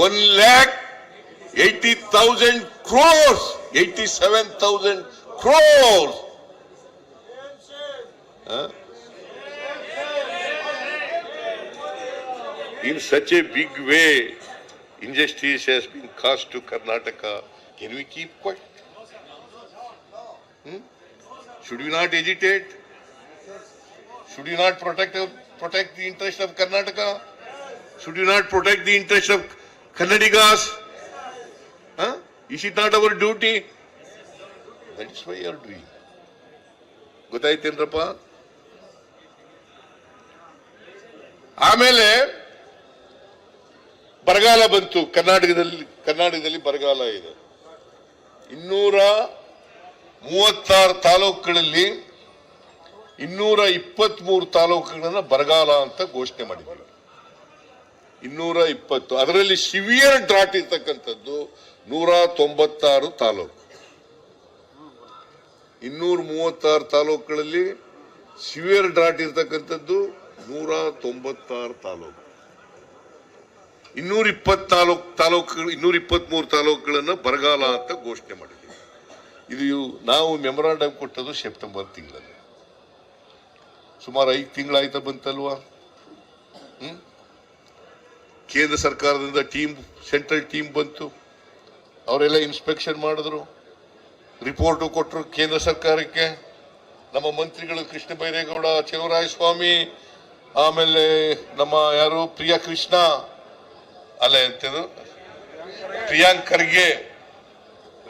1,80,000 crores, 87,000 crores. In such a big way, injustice has been caused to Karnataka. Can we keep quiet? Should we not agitate? Should you not protect the interest of Karnataka? Should you not protect the interest of Kannadigas? Is it not our duty? That is why you are doing. ಗೊತ್ತಾಯ್ತೇನ್ರಪ್ಪ? ಆಮೇಲೆ ಬರಗಾಲ ಬಂತು. ಕರ್ನಾಟಕದಲ್ಲಿ ಬರಗಾಲ ಇದೆ. 236 ತಾಲೂಕುಗಳಲ್ಲಿ 223 ತಾಲೂಕುಗಳನ್ನ ಬರಗಾಲ ಅಂತ ಘೋಷಣೆ ಮಾಡಿದ್ದೀವಿ. 220. ಅದರಲ್ಲಿ ಸಿವಿಯರ್ ಡ್ರಾಟ್ ಇರ್ತಕ್ಕಂಥದ್ದು 196 ತಾಲೂಕು. 236 ತಾಲೂಕುಗಳಲ್ಲಿ ಸಿವಿಯರ್ ಡ್ರಾಟ್ ಇರ್ತಕ್ಕಂಥದ್ದು 196 ತಾಲೂಕು. 223 ತಾಲೂಕುಗಳನ್ನ ಬರಗಾಲ ಅಂತ ಘೋಷಣೆ ಮಾಡಿದ್ದೀವಿ. ಇದು ನಾವು ಮೆಮೊರಾಂಡಮ್ ಕೊಟ್ಟದ್ದು ಸೆಪ್ಟೆಂಬರ್ ತಿಂಗಳಲ್ಲಿ. ಸುಮಾರು 5 ತಿಂಗಳಾಯ್ತಾ ಬಂತಲ್ವಾ? ಕೇಂದ್ರ ಸರ್ಕಾರದಿಂದ ಸೆಂಟ್ರಲ್ ಟೀಮ್ ಬಂತು, ಅವರೆಲ್ಲ ಇನ್ಸ್ಪೆಕ್ಷನ್ ಮಾಡಿದ್ರು, ರಿಪೋರ್ಟ್ ಕೊಟ್ಟರು ಕೇಂದ್ರ ಸರ್ಕಾರಕ್ಕೆ. ನಮ್ಮ ಮಂತ್ರಿಗಳು ಕೃಷ್ಣ ಬೈರೇಗೌಡ, ಚಲುವರಾಯಸ್ವಾಮಿ, ಆಮೇಲೆ ನಮ್ಮ ಯಾರು ಪ್ರಿಯಾ ಕೃಷ್ಣ, ಅಲ್ಲ ಎಂತದು ಪ್ರಿಯಾಂಕ್ ಖರ್ಗೆ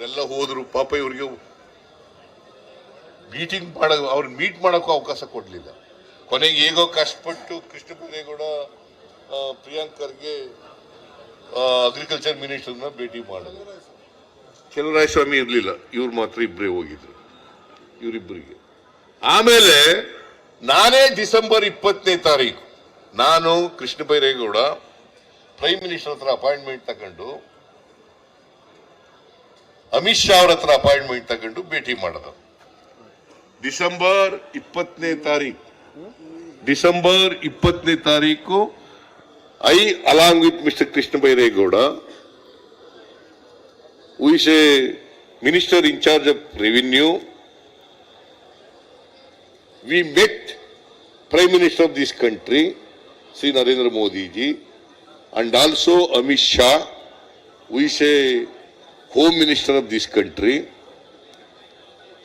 ಎಲ್ಲ ಹೋದ್ರು. ಪಾಪ ಇವ್ರಿಗೆ ಅವ್ರನ್ನ ಮೀಟ್ ಮಾಡೋಕ್ಕೂ ಅವಕಾಶ ಕೊಡ್ಲಿಲ್ಲ. ಕೊನೆಗೆ ಹೇಗೋ ಕಷ್ಟಪಟ್ಟು ಕೃಷ್ಣ ಬೈರೇಗೌಡ, ಪ್ರಿಯಾಂಕ್ ಖರ್ಗೆ ಅಗ್ರಿಕಲ್ಚರ್ ಮಿನಿಸ್ಟರ್ನ ಭೇಟಿ ಮಾಡಿದ್ರು. ಚಲುವರಾಯಸ್ವಾಮಿ ಇರ್ಲಿಲ್ಲ, ಇವ್ರು ಮಾತ್ರ ಇಬ್ಬರೇ ಹೋಗಿದ್ರು, ಇವರಿಬ್ಬರಿಗೆ. ಆಮೇಲೆ ನಾನೇ ಡಿಸೆಂಬರ್ 20ನೇ ತಾರೀಕು ನಾನು ಕೃಷ್ಣ ಬೈರೇಗೌಡ ಪ್ರೈಮ್ ಮಿನಿಸ್ಟರ್ ಹತ್ರ ಅಪಾಯಿಂಟ್ಮೆಂಟ್ ತಗೊಂಡು, ಅಮಿತ್ ಶಾ ಅವ್ರ ಹತ್ರ ಅಪಾಯಿಂಟ್ಮೆಂಟ್ ತಗೊಂಡು ಭೇಟಿ ಮಾಡಿದ. ಡಿಸೆಂಬರ್ 20ನೇ ತಾರೀಕು I, along with Mr. Krishna Bairegowda, who is a minister in charge of revenue, we met Prime Minister of this country, Sri Narendra Modi ji, and also Amit Shah, who is a Home Minister of this country,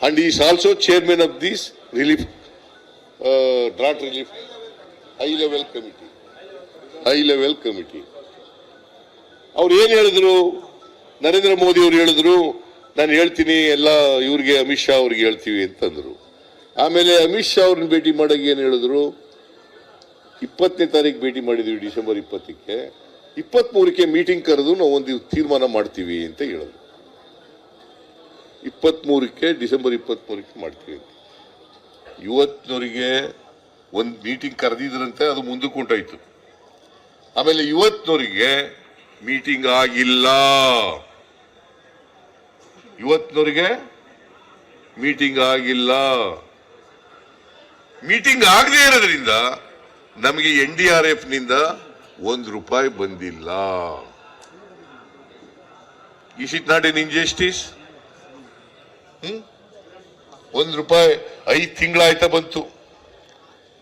and he is also chairman of this drought relief high level committee. ಅವ್ರು ಏನ್ ಹೇಳಿದ್ರು, ನರೇಂದ್ರ ಮೋದಿ ಅವರು ಹೇಳಿದ್ರು, ನಾನು ಹೇಳ್ತೀನಿ ಎಲ್ಲ ಇವ್ರಿಗೆ ಅಮಿತ್ ಶಾ ಅವ್ರಿಗೆ ಹೇಳ್ತೀವಿ ಅಂತಂದ್ರು. ಆಮೇಲೆ ಅಮಿತ್ ಶಾ ಅವ್ರನ್ನ ಭೇಟಿ ಮಾಡಾಗ ಏನ್ ಹೇಳಿದ್ರು, 20ನೇ ತಾರೀಕು ಭೇಟಿ ಮಾಡಿದ್ವಿ ಡಿಸೆಂಬರ್ 20ಕ್ಕೆ, 23ಕ್ಕೆ ಮೀಟಿಂಗ್ ಕರೆದು ನಾವು ಒಂದು ತೀರ್ಮಾನ ಮಾಡ್ತೀವಿ ಅಂತ ಹೇಳಿದ್ರು. 23ಕ್ಕೆ ಡಿಸೆಂಬರ್ 23ಕ್ಕೆ ಮಾಡ್ತೀವಿ ಅಂತ. ಇವತ್ತಿನವರಿಗೆ ಒಂದು ಮೀಟಿಂಗ್ ಕರೆದಿದ್ರಂತೆ, ಅದು ಮುಂದಕ್ಕೆ ಉಂಟಾಯ್ತು. ಆಮೇಲೆ ಇವತ್ತಿನವರಿಗೆ ಮೀಟಿಂಗ್ ಆಗಿಲ್ಲ. ಮೀಟಿಂಗ್ ಆಗದೆ ಇರೋದ್ರಿಂದ ನಮಗೆ NDRF ನಿಂದ ₹1 ಬಂದಿಲ್ಲ. Is it not an injustice? ₹1 5 ತಿಂಗಳಾಯ್ತಾ ಬಂತು,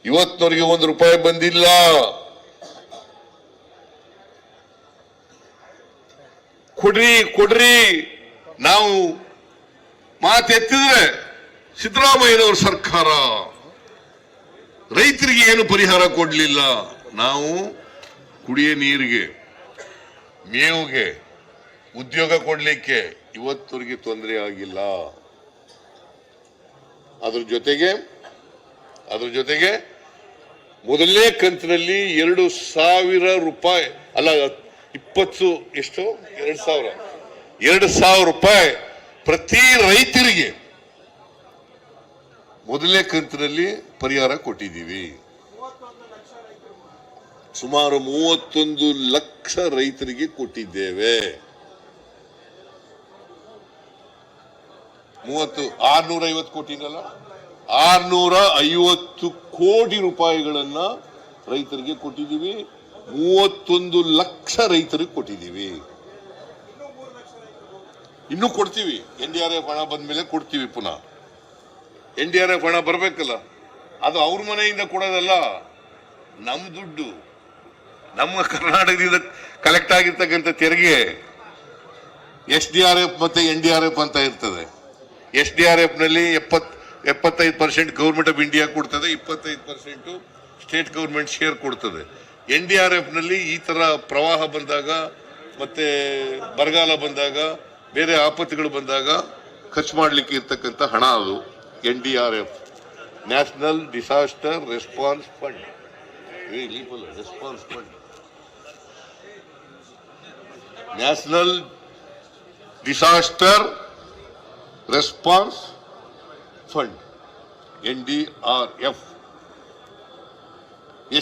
ಇವತ್ತಿನವರಿಗೆ ₹1 ಬಂದಿಲ್ಲ. ಕೊಡ್ರಿ ನಾವು ಮಾತೆತ್ತಿದ್ರೆ ಸಿದ್ದರಾಮಯ್ಯನವ್ರ ಸರ್ಕಾರ ರೈತರಿಗೆ ಏನು ಪರಿಹಾರ ಕೊಡ್ಲಿಲ್ಲ. ನಾವು ಕುಡಿಯ ನೀರಿಗೆ, ಮೇವಿಗೆ, ಉದ್ಯೋಗ ಕೊಡ್ಲಿಕ್ಕೆ ಇವತ್ತವರೆಗೆ ತೊಂದರೆ ಆಗಿಲ್ಲ. ಅದ್ರ ಜೊತೆಗೆ ಮೊದಲನೇ ಕಂತಿನಲ್ಲಿ ₹2,000 ಅಲ್ಲ 20 ಎಷ್ಟು ₹2,000 ಪ್ರತಿ ರೈತರಿಗೆ ಮೊದಲನೇ ಕಂತಿನಲ್ಲಿ ಪರಿಹಾರ ಕೊಟ್ಟಿದ್ದೀವಿ. ಸುಮಾರು 31 ಲಕ್ಷ ರೈತರಿಗೆ ಕೊಟ್ಟಿದ್ದೇವೆ. 650 ಕೋಟಿನಲ್ಲ, 650 ಕೋಟಿ ರೂಪಾಯಿಗಳನ್ನ ರೈತರಿಗೆ ಕೊಟ್ಟಿದ್ದೀವಿ. 31 ಲಕ್ಷ ರೈತರಿಗೆ ಕೊಟ್ಟಿದ್ದೀವಿ. ಇನ್ನೂ ಕೊಡ್ತೀವಿ. NDRF ಹಣ ಬಂದ್ಮೇಲೆ ಕೊಡ್ತೀವಿ. ಪುನಃ NDRF ಹಣ ಬರ್ಬೇಕಲ್ಲ, ಅದು ಅವ್ರ ಮನೆಯಿಂದ ಕೊಡೋದಲ್ಲ, ನಮ್ಮ ದುಡ್ಡು, ನಮ್ಮ ಕರ್ನಾಟಕದಿಂದ ಕಲೆಕ್ಟ್ ಆಗಿರ್ತಕ್ಕಂಥ ತೆರಿಗೆ. SDRF ಮತ್ತೆ NDRF ಅಂತ ಇರ್ತದೆ. SDRF ನಲ್ಲಿ 75% ಗೌರ್ಮೆಂಟ್ ಆಫ್ ಇಂಡಿಯಾ ಕೊಡ್ತದೆ, 25% ಸ್ಟೇಟ್ ಗೌರ್ಮೆಂಟ್ ಶೇರ್ ಕೊಡ್ತದೆ. NDRF ನಲ್ಲಿ ಈ ತರ ಪ್ರವಾಹ ಬಂದಾಗ ಮತ್ತೆ ಬರಗಾಲ ಬಂದಾಗ ಬೇರೆ ಆಪತ್ತುಗಳು ಬಂದಾಗ ಖರ್ಚು ಮಾಡ್ಲಿಕ್ಕೆ ಇರ್ತಕ್ಕಂಥ ಹಣ ಅದು NDRF, national disaster response fund. National disaster response fund, NDRF.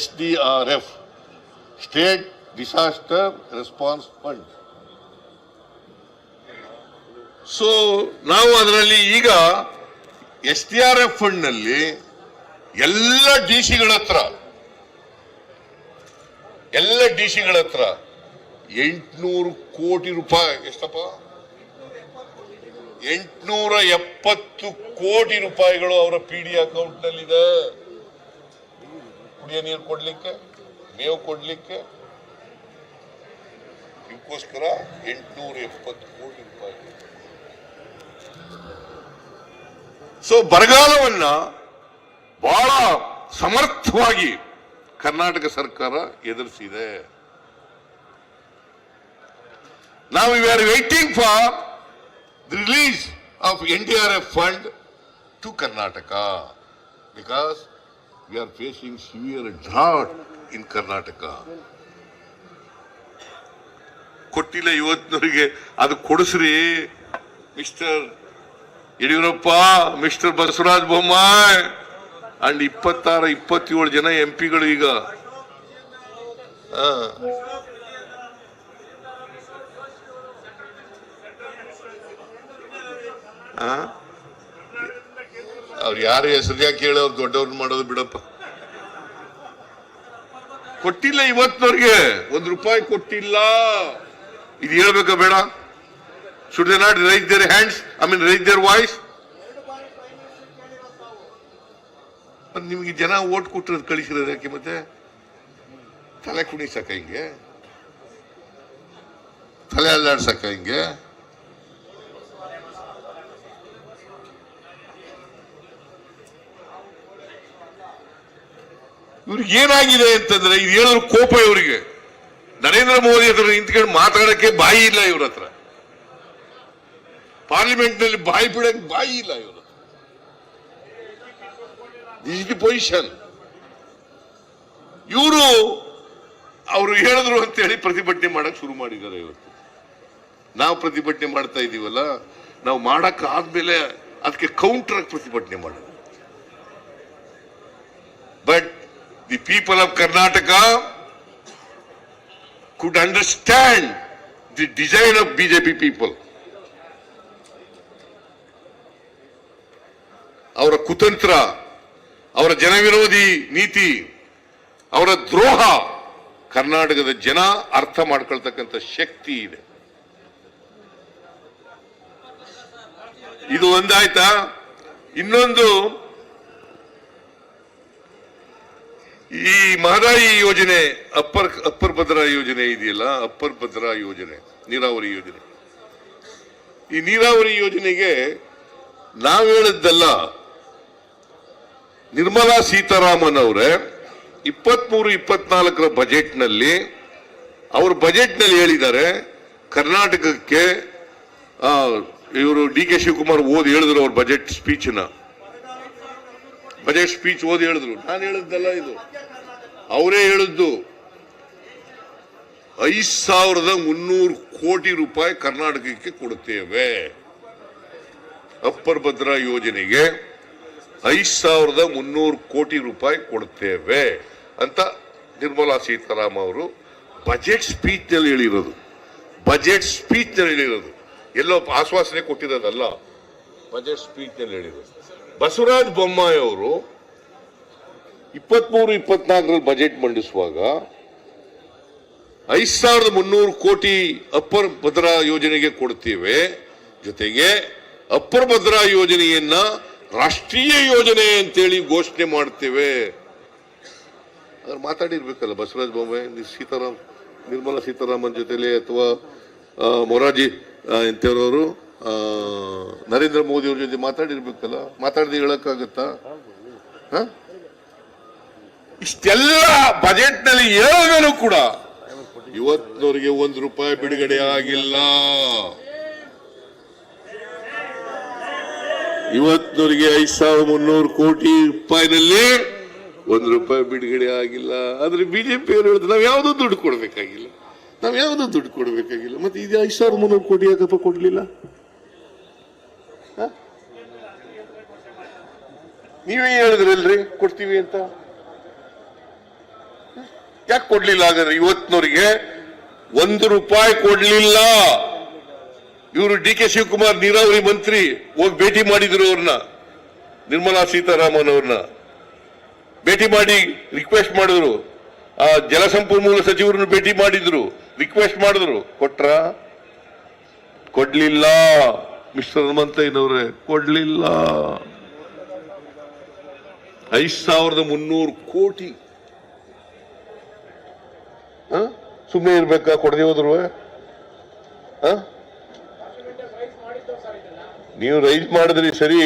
SDRF, state disaster response fund. So ನಾವು ಅದರಲ್ಲಿ ಈಗ SDRF ಫಂಡ್ ನಲ್ಲಿ ಎಲ್ಲ ಡಿಸಿಗಳ ಹತ್ರ 800 ಕೋಟಿ ರೂಪಾಯಿ, ಎಷ್ಟಪ್ಪ, 870 ಕೋಟಿ ರೂಪಾಯಿಗಳು ಅವರ PD ಅಕೌಂಟ್ ನಲ್ಲಿದೆ. ಕುಡಿಯೋ ನೀರು ಕೊಡ್ಲಿಕ್ಕೆ, ಮೇವು ಕೊಡ್ಲಿಕ್ಕೆ, ಇದಕ್ಕೋಸ್ಕರ 870 ಕೋಟಿ ರೂಪಾಯಿ. ಸೊ ಬರಗಾಲವನ್ನ ಬಹಳ ಸಮರ್ಥವಾಗಿ ಕರ್ನಾಟಕ ಸರ್ಕಾರ ಎದುರಿಸಿದೆ. Now we are waiting for the release of NDRF fund to Karnataka because we are facing severe drought in Karnataka. ಕೊಟ್ಟಿಲ್ಲ ಇವತ್ತಿನವರಿಗೆ, ಅದು ಕೊಡಿಸ್ರಿ mister Yediyurappa, mister Basavaraj Bommai and 26-27 ಜನ ಎಂಪಿಗಳು ಈಗ ಅವ್ರು ಯಾರು ಹೆಸರು ಯಾಕೆ ಹೇಳಿ ಅವ್ರು ದೊಡ್ಡವ್ರನ್ನ ಮಾಡೋದು ಬಿಡಪ್ಪ. ಕೊಟ್ಟಿಲ್ಲ ಇವತ್ತಿನವ್ರಿಗೆ, ₹1 ಕೊಟ್ಟಿಲ್ಲ. ಇದು ಹೇಳ್ಬೇಕಾ ಬೇಡ? should they not raise their hands, raise their voice? ನಿಮಗೆ ಜನ ಓಟ್ ಕೊಟ್ಟಿರೋದು ಕಳಿಸಿರೋದು ಯಾಕೆ? ಮತ್ತೆ ತಲೆ ಕುಣಿಸಕ ಹಿಂಗೆ, ತಲೆ ಅಲ್ಲಾಡ್ಸಕ ಹಿಂಗೆ? ಇವ್ರಿಗೆ ಏನಾಗಿದೆ ಅಂತಂದ್ರೆ, ಇದು ಹೇಳಿದ್ರು ಕೋಪ ಇವರಿಗೆ. ನರೇಂದ್ರ ಮೋದಿ ಹತ್ರ ನಿಂತ್ಕೊಂಡು ಮಾತಾಡಕ್ಕೆ ಬಾಯಿ ಇಲ್ಲ ಇವ್ರ ಹತ್ರ, ಪಾರ್ಲಿಮೆಂಟ್ ನಲ್ಲಿ ಬಾಯಿ ಬಿಡಕ್ಕೆ ಬಾಯಿ ಇಲ್ಲ ಇವರು. This is the position. ಇವರು ಅವರು ಹೇಳಿದ್ರು ಅಂತ ಹೇಳಿ ಪ್ರತಿಭಟನೆ ಮಾಡಕ್ ಶುರು ಮಾಡಿದ್ದಾರೆ. ಇವತ್ತು ನಾವು ಪ್ರತಿಭಟನೆ ಮಾಡ್ತಾ ಇದೀವಲ್ಲ, ನಾವು ಮಾಡಕ್ ಆದ್ಮೇಲೆ ಅದಕ್ಕೆ ಕೌಂಟರ್ ಪ್ರತಿಭಟನೆ ಮಾಡೋದು. But the people of Karnataka could understand the design of BJP people. ಅವರ ಕುತಂತ್ರ, ಅವರ ಜನವಿರೋಧಿ ನೀತಿ, ಅವರ ದ್ರೋಹ ಕರ್ನಾಟಕದ ಜನ ಅರ್ಥ ಮಾಡ್ಕೊಳ್ತಕ್ಕಂಥ ಶಕ್ತಿ ಇದೆ. ಇದು ಒಂದಾಯ್ತಾ? ಇನ್ನೊಂದು, ಈ ಮಹದಾಯಿ ಯೋಜನೆ, ಅಪ್ಪರ್ ಭದ್ರಾ ಯೋಜನೆ ಇದೆಯಲ್ಲ, ಅಪ್ಪರ್ ಭದ್ರಾ ಯೋಜನೆ, ನೀರಾವರಿ ಯೋಜನೆ. ಈ ನೀರಾವರಿ ಯೋಜನೆಗೆ ನಾವು ಹೇಳಿದ್ದಲ್ಲ, ನಿರ್ಮಲಾ ಸೀತಾರಾಮನ್ ಅವರೇ 23-24 ಬಜೆಟ್ ನಲ್ಲಿ, ಅವ್ರ ಬಜೆಟ್ ನಲ್ಲಿ ಹೇಳಿದ್ದಾರೆ ಕರ್ನಾಟಕಕ್ಕೆ. ಇವರು ಡಿ.ಕೆ. ಶಿವಕುಮಾರ್ ಹೇಳಿದ್ರು ಅವ್ರ ಬಜೆಟ್ ಸ್ಪೀಚ್ ಓದಿ ಹೇಳಿದ್ರು. ನಾನು ಹೇಳಿದ್ದಲ್ಲ, ಇದು ಅವರೇ ಹೇಳಿದ್ದು. 5,300 ಕೋಟಿ ರೂಪಾಯಿ ಕರ್ನಾಟಕಕ್ಕೆ ಕೊಡುತ್ತೇವೆ, ಅಪ್ಪರ್ ಭದ್ರಾ ಯೋಜನೆಗೆ 5,300 ಕೋಟಿ ರೂಪಾಯಿ ಕೊಡುತ್ತೇವೆ ಅಂತ ನಿರ್ಮಲಾ ಸೀತಾರಾಮನ್ ಅವರು ಬಜೆಟ್ ಸ್ಪೀಚ್ ನಲ್ಲಿ ಹೇಳಿರೋದು. ಎಲ್ಲೋ ಆಶ್ವಾಸನೆ ಕೊಟ್ಟಿರೋದಲ್ಲ, ಬಜೆಟ್ ಸ್ಪೀಚ್ ನಲ್ಲಿ ಹೇಳಿರೋದು. ಬಸವರಾಜ ಬೊಮ್ಮಾಯಿ ಅವರು 23-24 ಬಜೆಟ್ ಮಂಡಿಸುವಾಗ 5,300 ಕೋಟಿ ಅಪ್ಪರ್ ಭದ್ರಾ ಯೋಜನೆಗೆ ಕೊಡ್ತೇವೆ, ಜೊತೆಗೆ ಅಪ್ಪರ್ ಭದ್ರಾ ಯೋಜನೆಯನ್ನ ರಾಷ್ಟ್ರೀಯ ಯೋಜನೆ ಅಂತೇಳಿ ಘೋಷಣೆ ಮಾಡ್ತೇವೆ. ಅದ್ರ ಮಾತಾಡಿರ್ಬೇಕಲ್ಲ ಬಸವರಾಜ ಬೊಮ್ಮಾಯಿ, ನಿರ್ಮಲಾ ಸೀತಾರಾಮನ್ ಜೊತೆಲಿ, ಅಥವಾ ಮೊರಾರ್ಜಿ ಎಂತವರು ನರೇಂದ್ರ ಮೋದಿ ಅವ್ರ ಜೊತೆ ಮಾತಾಡಿರ್ಬೇಕಲ್ಲ. ಮಾತಾಡದೆ ಹೇಳಕ್ಕಾಗತ್ತಾ? ಇಷ್ಟೆಲ್ಲ ಬಜೆಟ್ ನಲ್ಲಿ ಹೇಳಿದ್ರು ಕೂಡ ಇವತ್ತಿನವರಿಗೆ ₹1 ಬಿಡುಗಡೆ ಆಗಿಲ್ಲ. ಇವತ್ತಿನವರಿಗೆ 5,300 ಕೋಟಿ ರೂಪಾಯಿನಲ್ಲಿ ₹1 ಬಿಡುಗಡೆ ಆಗಿಲ್ಲ. ಆದ್ರೆ ಬಿಜೆಪಿ ಅವರು ಹೇಳಿದ್ರು ನಾವ್ ಯಾವ್ದೋ ದುಡ್ಡು ಕೊಡ್ಬೇಕಾಗಿಲ್ಲ. ಮತ್ತೆ ಇದು 5,300 ಕೋಟಿ ಯಾಕಪ್ಪ ಕೊಡ್ಲಿಲ್ಲ? ನೀವೇ ಹೇಳಿದ್ರಲ್ರಿ ಕೊಡ್ತೀವಿ ಅಂತ, ಯಾಕೆ ಕೊಡ್ಲಿಲ್ಲ? ಹಾಗಾದ್ರೆ ಇವತ್ತಿನವರಿಗೆ ₹1 ಕೊಡ್ಲಿಲ್ಲ. ಇವರು ಡಿ.ಕೆ. ಶಿವಕುಮಾರ್ ನೀರಾವರಿ ಮಂತ್ರಿ ಹೋಗಿ ಭೇಟಿ ಮಾಡಿದ್ರು ಅವ್ರನ್ನ, ನಿರ್ಮಲಾ ಸೀತಾರಾಮನ್ ಅವ್ರನ್ನ ಭೇಟಿ ಮಾಡಿ ರಿಕ್ವೆಸ್ಟ್ ಮಾಡಿದ್ರು. ಆ ಜಲಸಂಪನ್ಮೂಲ ಸಚಿವರನ್ನು ಭೇಟಿ ಮಾಡಿದ್ರು, ರಿಕ್ವೆಸ್ಟ್ ಮಾಡಿದ್ರು. ಕೊಡ್ಲಿಲ್ಲ. ಮಿಸ್ಟರ್ ಹನುಮಂತಯ್ಯನವ್ರೆ, ಕೊಡ್ಲಿಲ್ಲ. 5,300 ಕೋಟಿ ಸುಮ್ಮನೆ ಇರ್ಬೇಕಾ ಕೊಡದೆ ಹೋದ್ರು? ನೀವು ರೈಸ್ ಮಾಡಿದ್ರಿ ಸರಿ,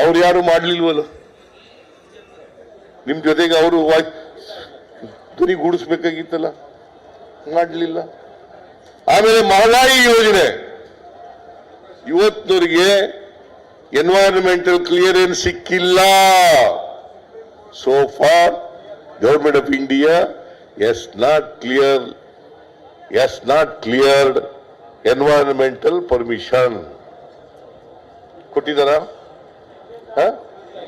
ಅವ್ರು ಯಾರು ಮಾಡ್ಲಿಲ್ವಲ್ಲ, ನಿಮ್ ಜೊತೆಗೆ ಅವರು ಧ್ವನಿ ಗೂಡಿಸ್ಬೇಕಾಗಿತ್ತಲ್ಲ, ಮಾಡಲಿಲ್ಲ. ಆಮೇಲೆ ಮಹದಾಯಿ ಯೋಜನೆ, ಇವತ್ತಿನವರಿಗೆ ಎನ್ವೈರನ್ಮೆಂಟಲ್ ಕ್ಲಿಯರೆನ್ಸ್ ಸಿಕ್ಕಿಲ್ಲ. So far government of India is not cleared environmental permission. ಕೊಟ್ಟಿದ್ದಾರ?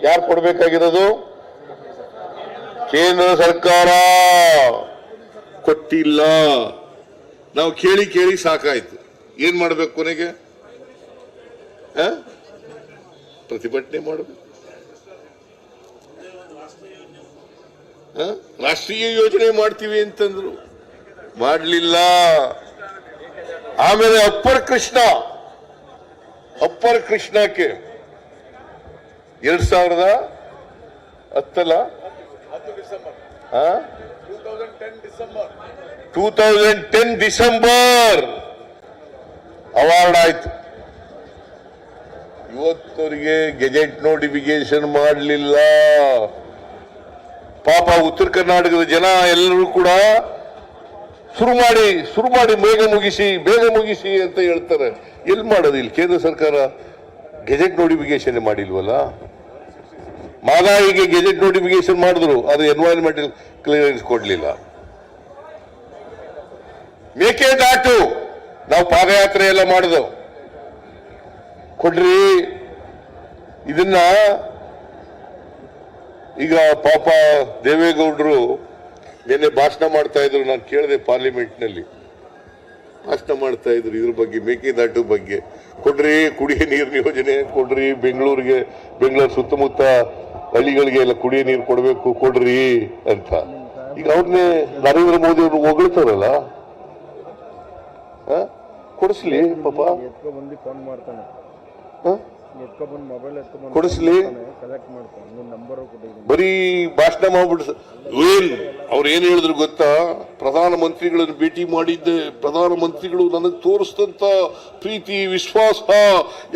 ಯಾರು ಕೊಡ್ಬೇಕಾಗಿರೋದು? ಕೇಂದ್ರ ಸರ್ಕಾರ ಕೊಟ್ಟಿಲ್ಲ. ನಾವು ಕೇಳಿ ಕೇಳಿ ಸಾಕಾಯ್ತು. ಏನ್ ಮಾಡ್ಬೇಕು? ಕೊನೆಗೆ ಪ್ರತಿಭಟನೆ ಮಾಡಬೇಕು. ರಾಷ್ಟ್ರೀಯ ಯೋಜನೆ ಮಾಡ್ತೀವಿ ಅಂತಂದ್ರು, ಮಾಡಲಿಲ್ಲ. ಆಮೇಲೆ ಅಪ್ಪರ್ ಕೃಷ್ಣಕ್ಕೆ 2010 2010 ಡಿಸೆಂಬರ್ ಅವಾರ್ಡ್ ಆಯ್ತು. ಇವತ್ತವರಿಗೆ ಗೆಜೆಟ್ ನೋಟಿಫಿಕೇಶನ್ ಮಾಡಲಿಲ್ಲ. ಪಾಪ ಉತ್ತರ ಕರ್ನಾಟಕದ ಜನ ಎಲ್ಲರೂ ಕೂಡ ಶುರು ಮಾಡಿ ಬೇಗ ಮುಗಿಸಿ ಅಂತ ಹೇಳ್ತಾರೆ. ಎಲ್ಲಿ ಮಾಡೋದು? ಇಲ್ಲಿ ಕೇಂದ್ರ ಸರ್ಕಾರ ಗೆಜೆಟ್ ನೋಟಿಫಿಕೇಶನ್ ಮಾಡಿಲ್ವಲ್ಲ. ಮಹದಾಯಿಗೆ ಗೆಜೆಟ್ ನೋಟಿಫಿಕೇಶನ್ ಮಾಡಿದ್ರು, ಅದು ಎನ್ವೈರನ್ಮೆಂಟಲ್ ಕ್ಲಿಯರೆನ್ಸ್ ಕೊಡ್ಲಿಲ್ಲ. ಮೇಕೆದಾಟು ನಾವು ಪಾದಯಾತ್ರೆ ಎಲ್ಲ ಮಾಡಿದೆವು, ಕೊಡ್ರಿ. ಇದನ್ನ ಈಗ ಪಾಪ ದೇವೇಗೌಡರು ನಿನ್ನೆ ಭಾಷಣ ಮಾಡ್ತಾ ಇದ್ರು, ನಾನು ಕೇಳಿದೆ ಪಾರ್ಲಿಮೆಂಟ್ ನಲ್ಲಿ ಭಾಷಣ ಮಾಡ್ತಾ ಇದ್ರು ಇದ್ರ ಬಗ್ಗೆ, ಮೇಕೆದಾಟು ಬಗ್ಗೆ. ಕೊಡ್ರಿ, ಕುಡಿಯ ನೀರಿನ ಯೋಜನೆ ಕೊಡ್ರಿ, ಬೆಂಗಳೂರು ಸುತ್ತಮುತ್ತ ಹಳ್ಳಿಗಳಿಗೆ ಎಲ್ಲ ಕುಡಿಯ ನೀರು ಕೊಡಬೇಕು ಕೊಡ್ರಿ ಅಂತ. ಈಗ ಅವ್ರನ್ನೇ ನರೇಂದ್ರ ಮೋದಿ ಅವರು ಹೊಗಳ್ತಾರಲ್ಲ, ಕೊಡಿಸ್ಲಿ ಪಾಪ, ಕೊಡಿಸ್ಲಿ. ಬರೀ ಭಾಷಣ ಮಾಡ್ಬಿಟ್ಟು ಅವ್ರು ಏನ್ ಹೇಳಿದ್ರು ಗೊತ್ತಾ? ಪ್ರಧಾನಮಂತ್ರಿಗಳನ್ನು ಭೇಟಿ ಮಾಡಿದ್ದೆ, ಪ್ರಧಾನಮಂತ್ರಿಗಳು ನನಗೆ ತೋರಿಸಿದಂತ ಪ್ರೀತಿ ವಿಶ್ವಾಸ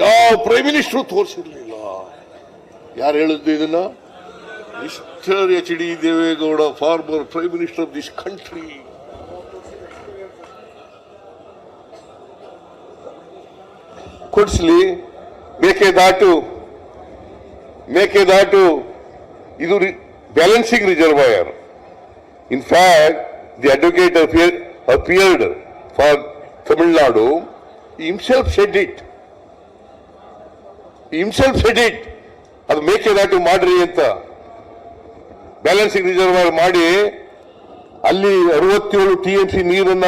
ಯಾವ ಪ್ರೈಮ್ ಮಿನಿಸ್ಟರ್ ತೋರಿಸಿರ್ಲಿಲ್ಲ. ಯಾರು ಹೇಳಿದ್ದು ಇದನ್ನ? Mister HD Deve Gowda, former prime minister of this country. ಕೊಡಿಸ್ಲಿ. ಮೇಕೆದಾಟು ಇದು balancing reservoir. In fact the advocate appeared for Tamil Nadu. He himself said it. ಅದು ಮೇಕೆದಾಟು ಮಾಡ್ರಿ ಅಂತ. ಬ್ಯಾಲೆನ್ಸಿಂಗ್ ರಿಸರ್ವಾಯರ್ ಮಾಡಿ ಅಲ್ಲಿ 67 TMC ನೀರನ್ನ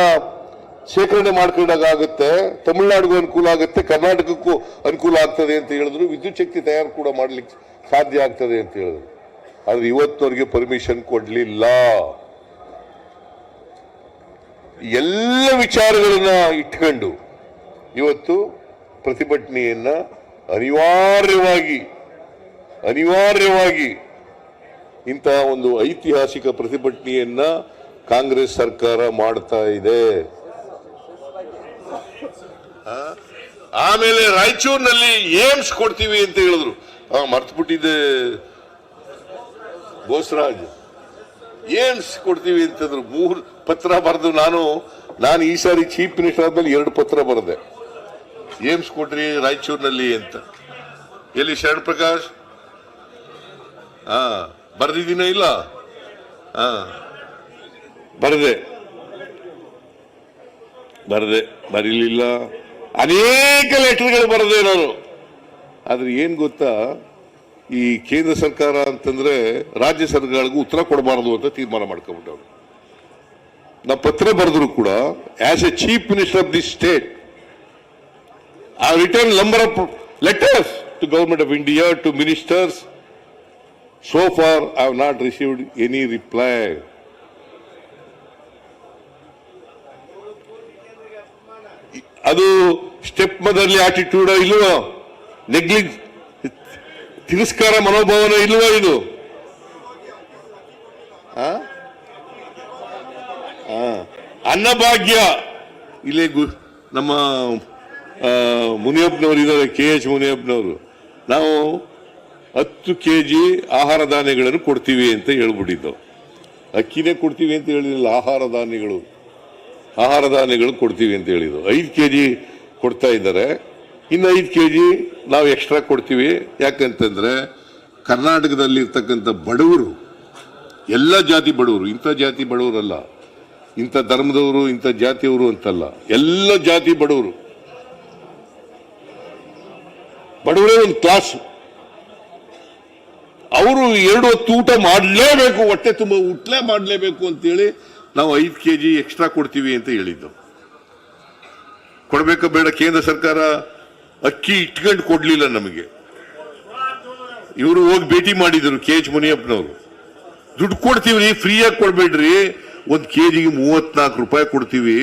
ಶೇಖರಣೆ ಮಾಡ್ಕೊಂಡಾಗುತ್ತೆ. ತಮಿಳುನಾಡಿಗೂ ಅನುಕೂಲ ಆಗುತ್ತೆ, ಕರ್ನಾಟಕಕ್ಕೂ ಅನುಕೂಲ ಆಗ್ತದೆ ಅಂತ ಹೇಳಿದ್ರು. ವಿದ್ಯುತ್ ಶಕ್ತಿ ತಯಾರು ಕೂಡ ಮಾಡ್ಲಿಕ್ಕೆ ಸಾಧ್ಯ ಆಗ್ತದೆ ಅಂತ ಹೇಳಿದ್ರು. ಆದ್ರೆ ಇವತ್ತವರೆಗೆ ಪರ್ಮಿಷನ್ ಕೊಡ್ಲಿಲ್ಲ. ಎಲ್ಲ ವಿಚಾರಗಳನ್ನ ಇಟ್ಕೊಂಡು ಇವತ್ತು ಪ್ರತಿಭಟನೆಯನ್ನ ಅನಿವಾರ್ಯವಾಗಿ ಇಂತಹ ಒಂದು ಐತಿಹಾಸಿಕ ಪ್ರತಿಭಟನೆಯನ್ನ ಕಾಂಗ್ರೆಸ್ ಸರ್ಕಾರ ಮಾಡ್ತಾ ಇದೆ. ಆಮೇಲೆ ರಾಯಚೂರಿನಲ್ಲಿ ಏಮ್ಸ್ ಕೊಡ್ತೀವಿ ಅಂತ ಹೇಳಿದ್ರು. ಮರ್ತು ಬಿಟ್ಟಿದ್ದೆ ಬೋಸರಾಜ್. ಏಮ್ಸ್ ಕೊಡ್ತೀವಿ ಅಂತಂದ್ರು. 3 ಪತ್ರ ಬರೆದು ನಾನು ಈ ಸಾರಿ ಚೀಫ್ ಮಿನಿಸ್ಟರ್ ಆದ್ಮೇಲೆ 2 ಪತ್ರ ಬರೆದೆ, ಏಮ್ಸ್ ಕೊಡ್ರಿ ರಾಯಚೂರಿನಲ್ಲಿ ಅಂತ. ಎಲ್ಲಿ ಶರಣ್ ಪ್ರಕಾಶ್? ಬರೆದಿದ್ದೀನ ಇಲ್ಲ? ಬರೀಲಿಲ್ಲ. ಅನೇಕ ಲೆಟರ್ಗಳು ಬರೆದೆ ನಾನು. ಆದ್ರೆ ಏನ್ ಗೊತ್ತಾ, ಈ ಕೇಂದ್ರ ಸರ್ಕಾರ ಅಂತಂದ್ರೆ ರಾಜ್ಯ ಸರ್ಕಾರಗಳಿಗೂ ಉತ್ತರ ಕೊಡಬಾರದು ಅಂತ ತೀರ್ಮಾನ ಮಾಡ್ಕೊಂಡ್ಬಿಟ್ಟವ್ರು. ನಾ ಪತ್ರ ಬರೆದ್ರು ಕೂಡ, as a chief minister of the state, I return number of letters to government of India, to ministers. So far I have not received any reply. ಅದು ಸ್ಟೆಪ್ ಮದರ್ಲಿ ಆಟಿಟ್ಯೂಡ್ ಇಲ್ವಾ? ತಿರಸ್ಕಾರ ಮನೋಭಾವನ ಇಲ್ವಾ ಇದು? ಅನ್ನಭಾಗ್ಯ ಇಲ್ಲಿ ನಮ್ಮ ಮುನಿಯಪ್ಪನವರು ಇದ್ದಾರೆ, KH ಮುನಿಯಪ್ಪನವರು, ನಾವು 10 kg ಆಹಾರ ಧಾನ್ಯಗಳನ್ನು ಕೊಡ್ತೀವಿ ಅಂತ ಹೇಳ್ಬಿಟ್ಟಿದ್ದು. ಅಕ್ಕಿನೇ ಕೊಡ್ತೀವಿ ಅಂತ ಹೇಳಿರಲಿಲ್ಲ, ಆಹಾರ ಧಾನ್ಯಗಳು ಕೊಡ್ತೀವಿ ಅಂತ ಹೇಳಿದ್ರು. 5 kg ಕೊಡ್ತಾ ಇದ್ದಾರೆ. ಇನ್ನು 5 kg ನಾವು ಎಕ್ಸ್ಟ್ರಾ ಕೊಡ್ತೀವಿ. ಯಾಕಂತಂದ್ರೆ ಕರ್ನಾಟಕದಲ್ಲಿ ಇರ್ತಕ್ಕಂಥ ಬಡವರು, ಎಲ್ಲ ಜಾತಿ ಬಡವರು, ಇಂಥ ಜಾತಿ ಬಡವರಲ್ಲ, ಇಂಥ ಧರ್ಮದವರು, ಇಂಥ ಜಾತಿಯವರು ಅಂತಲ್ಲ, ಎಲ್ಲ ಜಾತಿ ಬಡವರೇ ಒಂದು ಕ್ಲಾಸ್. ಅವರು 2 ಹೊತ್ತು ಊಟ ಮಾಡಲೇಬೇಕು, ಹೊಟ್ಟೆ ತುಂಬ ಊಟ ಮಾಡಲೇಬೇಕು ಅಂತೇಳಿ ನಾವು 5 kg ಎಕ್ಸ್ಟ್ರಾ ಕೊಡ್ತೀವಿ ಅಂತ ಹೇಳಿದ್ದು. ಕೊಡ್ಬೇಕ ಬೇಡ? ಕೇಂದ್ರ ಸರ್ಕಾರ ಅಕ್ಕಿ ಇಟ್ಕೊಂಡು ಕೊಡ್ಲಿಲ್ಲ ನಮಗೆ. ಇವರು ಹೋಗಿ ಭೇಟಿ ಮಾಡಿದ್ರು KH ಮುನಿಯಪ್ಪನವರು. ದುಡ್ಡು ಕೊಡ್ತೀವಿ, ಫ್ರೀಯಾಗಿ ಕೊಡ್ಬೇಡ್ರಿ, 1 kg 34 ರೂಪಾಯಿ ಕೊಡ್ತೀವಿ,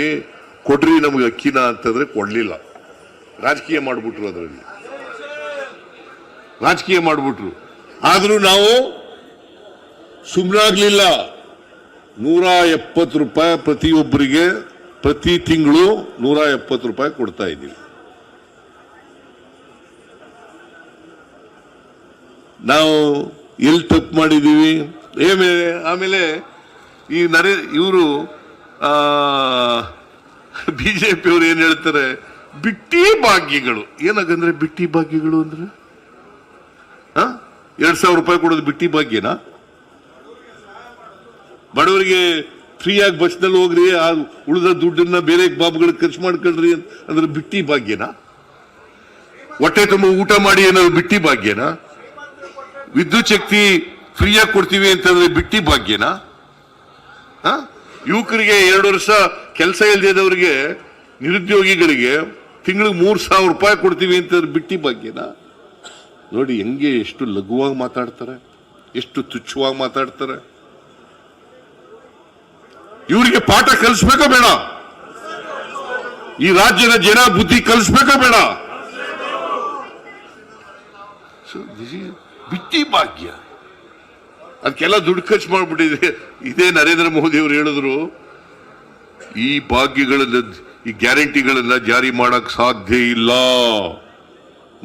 ಕೊಡ್ರಿ ನಮಗೆ ಅಕ್ಕಿನ ಅಂತಂದ್ರೆ ಕೊಡ್ಲಿಲ್ಲ. ರಾಜಕೀಯ ಮಾಡ್ಬಿಟ್ರು, ಅದರಲ್ಲಿ ರಾಜಕೀಯ ಮಾಡ್ಬಿಟ್ರು. ಆದ್ರೂ ನಾವು ಸುಮ್ಮನಾಗ್ಲಿಲ್ಲ. 170 ರೂಪಾಯಿ ಪ್ರತಿಯೊಬ್ಬರಿಗೆ ಪ್ರತಿ ತಿಂಗಳು 170 ರೂಪಾಯಿ ಕೊಡ್ತಾ ಇದ್ದೀವಿ. ನಾವು ಎಲ್ಲಿ ತಪ್ಪು ಮಾಡಿದ್ದೀವಿ? ಆಮೇಲೆ ಈ ಇವರು ಬಿಜೆಪಿಯವರು ಏನ್ ಹೇಳ್ತಾರೆ, ಬಿಟ್ಟಿ ಭಾಗ್ಯಗಳು. ಏನಾಗಂದ್ರೆ ಬಿಟ್ಟಿ ಭಾಗ್ಯಗಳು ಅಂದ್ರೆ 2,000 ರೂಪಾಯಿ ಕೊಡೋದು ಬಿಟ್ಟಿ ಭಾಗ್ಯನಾ? ಬಡವರಿಗೆ ಫ್ರೀಯಾಗಿ ಬಸ್ನಲ್ಲಿ ಹೋಗ್ರಿ, ಆ ಉಳಿದ ದುಡ್ಡನ್ನ ಬೇರೆ ಬಾಬುಗಳಿಗೆ ಖರ್ಚು ಮಾಡ್ಕೊಳ್ರಿ ಅಂದ್ರೆ ಬಿಟ್ಟಿ ಭಾಗ್ಯನಾ? ಹೊಟ್ಟೆ ತುಂಬ ಊಟ ಮಾಡಿ ಏನಾದ್ರು ಬಿಟ್ಟಿ ಭಾಗ್ಯನಾ? ವಿದ್ಯುತ್ ಶಕ್ತಿ ಫ್ರೀಯಾಗಿ ಕೊಡ್ತೀವಿ ಅಂತಂದ್ರೆ ಬಿಟ್ಟಿ ಭಾಗ್ಯನಾ? ಯುವಕರಿಗೆ 2 ವರ್ಷ ಕೆಲಸ ಇಲ್ಲದವರಿಗೆ, ನಿರುದ್ಯೋಗಿಗಳಿಗೆ ತಿಂಗಳಿಗೆ 3,000 ರೂಪಾಯಿ ಕೊಡ್ತೀವಿ ಅಂತಂದ್ರೆ ಬಿಟ್ಟಿ ಭಾಗ್ಯನಾ? ನೋಡಿ ಹೆಂಗೆ, ಎಷ್ಟು ಲಘುವಾಗಿ ಮಾತಾಡ್ತಾರೆ, ಎಷ್ಟು ತುಚ್ಛವಾಗಿ ಮಾತಾಡ್ತಾರೆ. ಇವರಿಗೆ ಪಾಠ ಕಲಿಸ್ಬೇಕೋ ಬೇಡ? ಈ ರಾಜ್ಯದ ಜನ ಬುದ್ಧಿ ಕಲಿಸ್ಬೇಕೋ ಬೇಡ? ಬಿಟ್ಟಿ ಭಾಗ್ಯ, ಅದಕ್ಕೆಲ್ಲ ದುಡ್ಡು ಖರ್ಚು ಮಾಡ್ಬಿಟ್ಟಿದೆ. ಇದೇ ನರೇಂದ್ರ ಮೋದಿ ಅವರು ಹೇಳಿದ್ರು, ಈ ಭಾಗ್ಯಗಳನ್ನ, ಈ ಗ್ಯಾರಂಟಿಗಳನ್ನ ಜಾರಿ ಮಾಡಕ್ ಸಾಧ್ಯ ಇಲ್ಲ,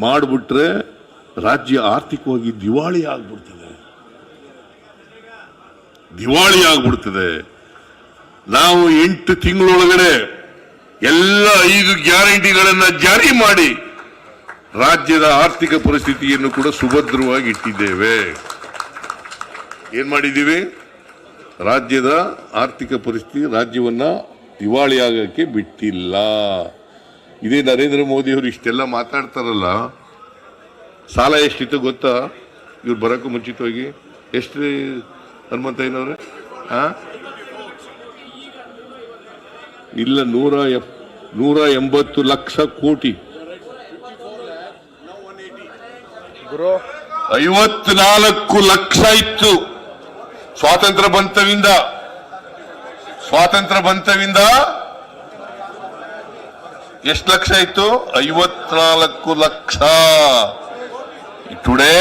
ಮಾಡ್ಬಿಟ್ರೆ ರಾಜ್ಯ ಆರ್ಥಿಕವಾಗಿ ದಿವಾಳಿ ಆಗ್ಬಿಡ್ತದೆ. ನಾವು 8 ತಿಂಗಳೊಳಗಡೆ ಎಲ್ಲ 5 ಗ್ಯಾರಂಟಿಗಳನ್ನ ಜಾರಿ ಮಾಡಿ ರಾಜ್ಯದ ಆರ್ಥಿಕ ಪರಿಸ್ಥಿತಿಯನ್ನು ಕೂಡ ಸುಭದ್ರವಾಗಿ ಇಟ್ಟಿದ್ದೇವೆ. ಏನ್ ಮಾಡಿದ್ದೀವಿ? ರಾಜ್ಯದ ಆರ್ಥಿಕ ಪರಿಸ್ಥಿತಿ, ರಾಜ್ಯವನ್ನ ದಿವಾಳಿ ಆಗಕ್ಕೆ ಬಿಟ್ಟಿಲ್ಲ. ಇದೇ ನರೇಂದ್ರ ಮೋದಿ ಅವರು ಇಷ್ಟೆಲ್ಲ ಮಾತಾಡ್ತಾರಲ್ಲ, ಸಾಲ ಎಷ್ಟಿತ್ತು ಗೊತ್ತಾ? ಇವ್ರು ಬರೋಕ್ಕೂ ಮುಂಚಿತವಾಗಿ ಎಷ್ಟು ಹನುಮಂತಯ್ಯನವ್ರೆ? ಇಲ್ಲ, 180 ಲಕ್ಷ ಕೋಟಿ, 54 ಲಕ್ಷ ಇತ್ತು ಸ್ವಾತಂತ್ರ್ಯ ಬಂತವಿಂದ. ಎಷ್ಟು ಲಕ್ಷ ಇತ್ತು? 54 ಲಕ್ಷ. ಟುಡೇ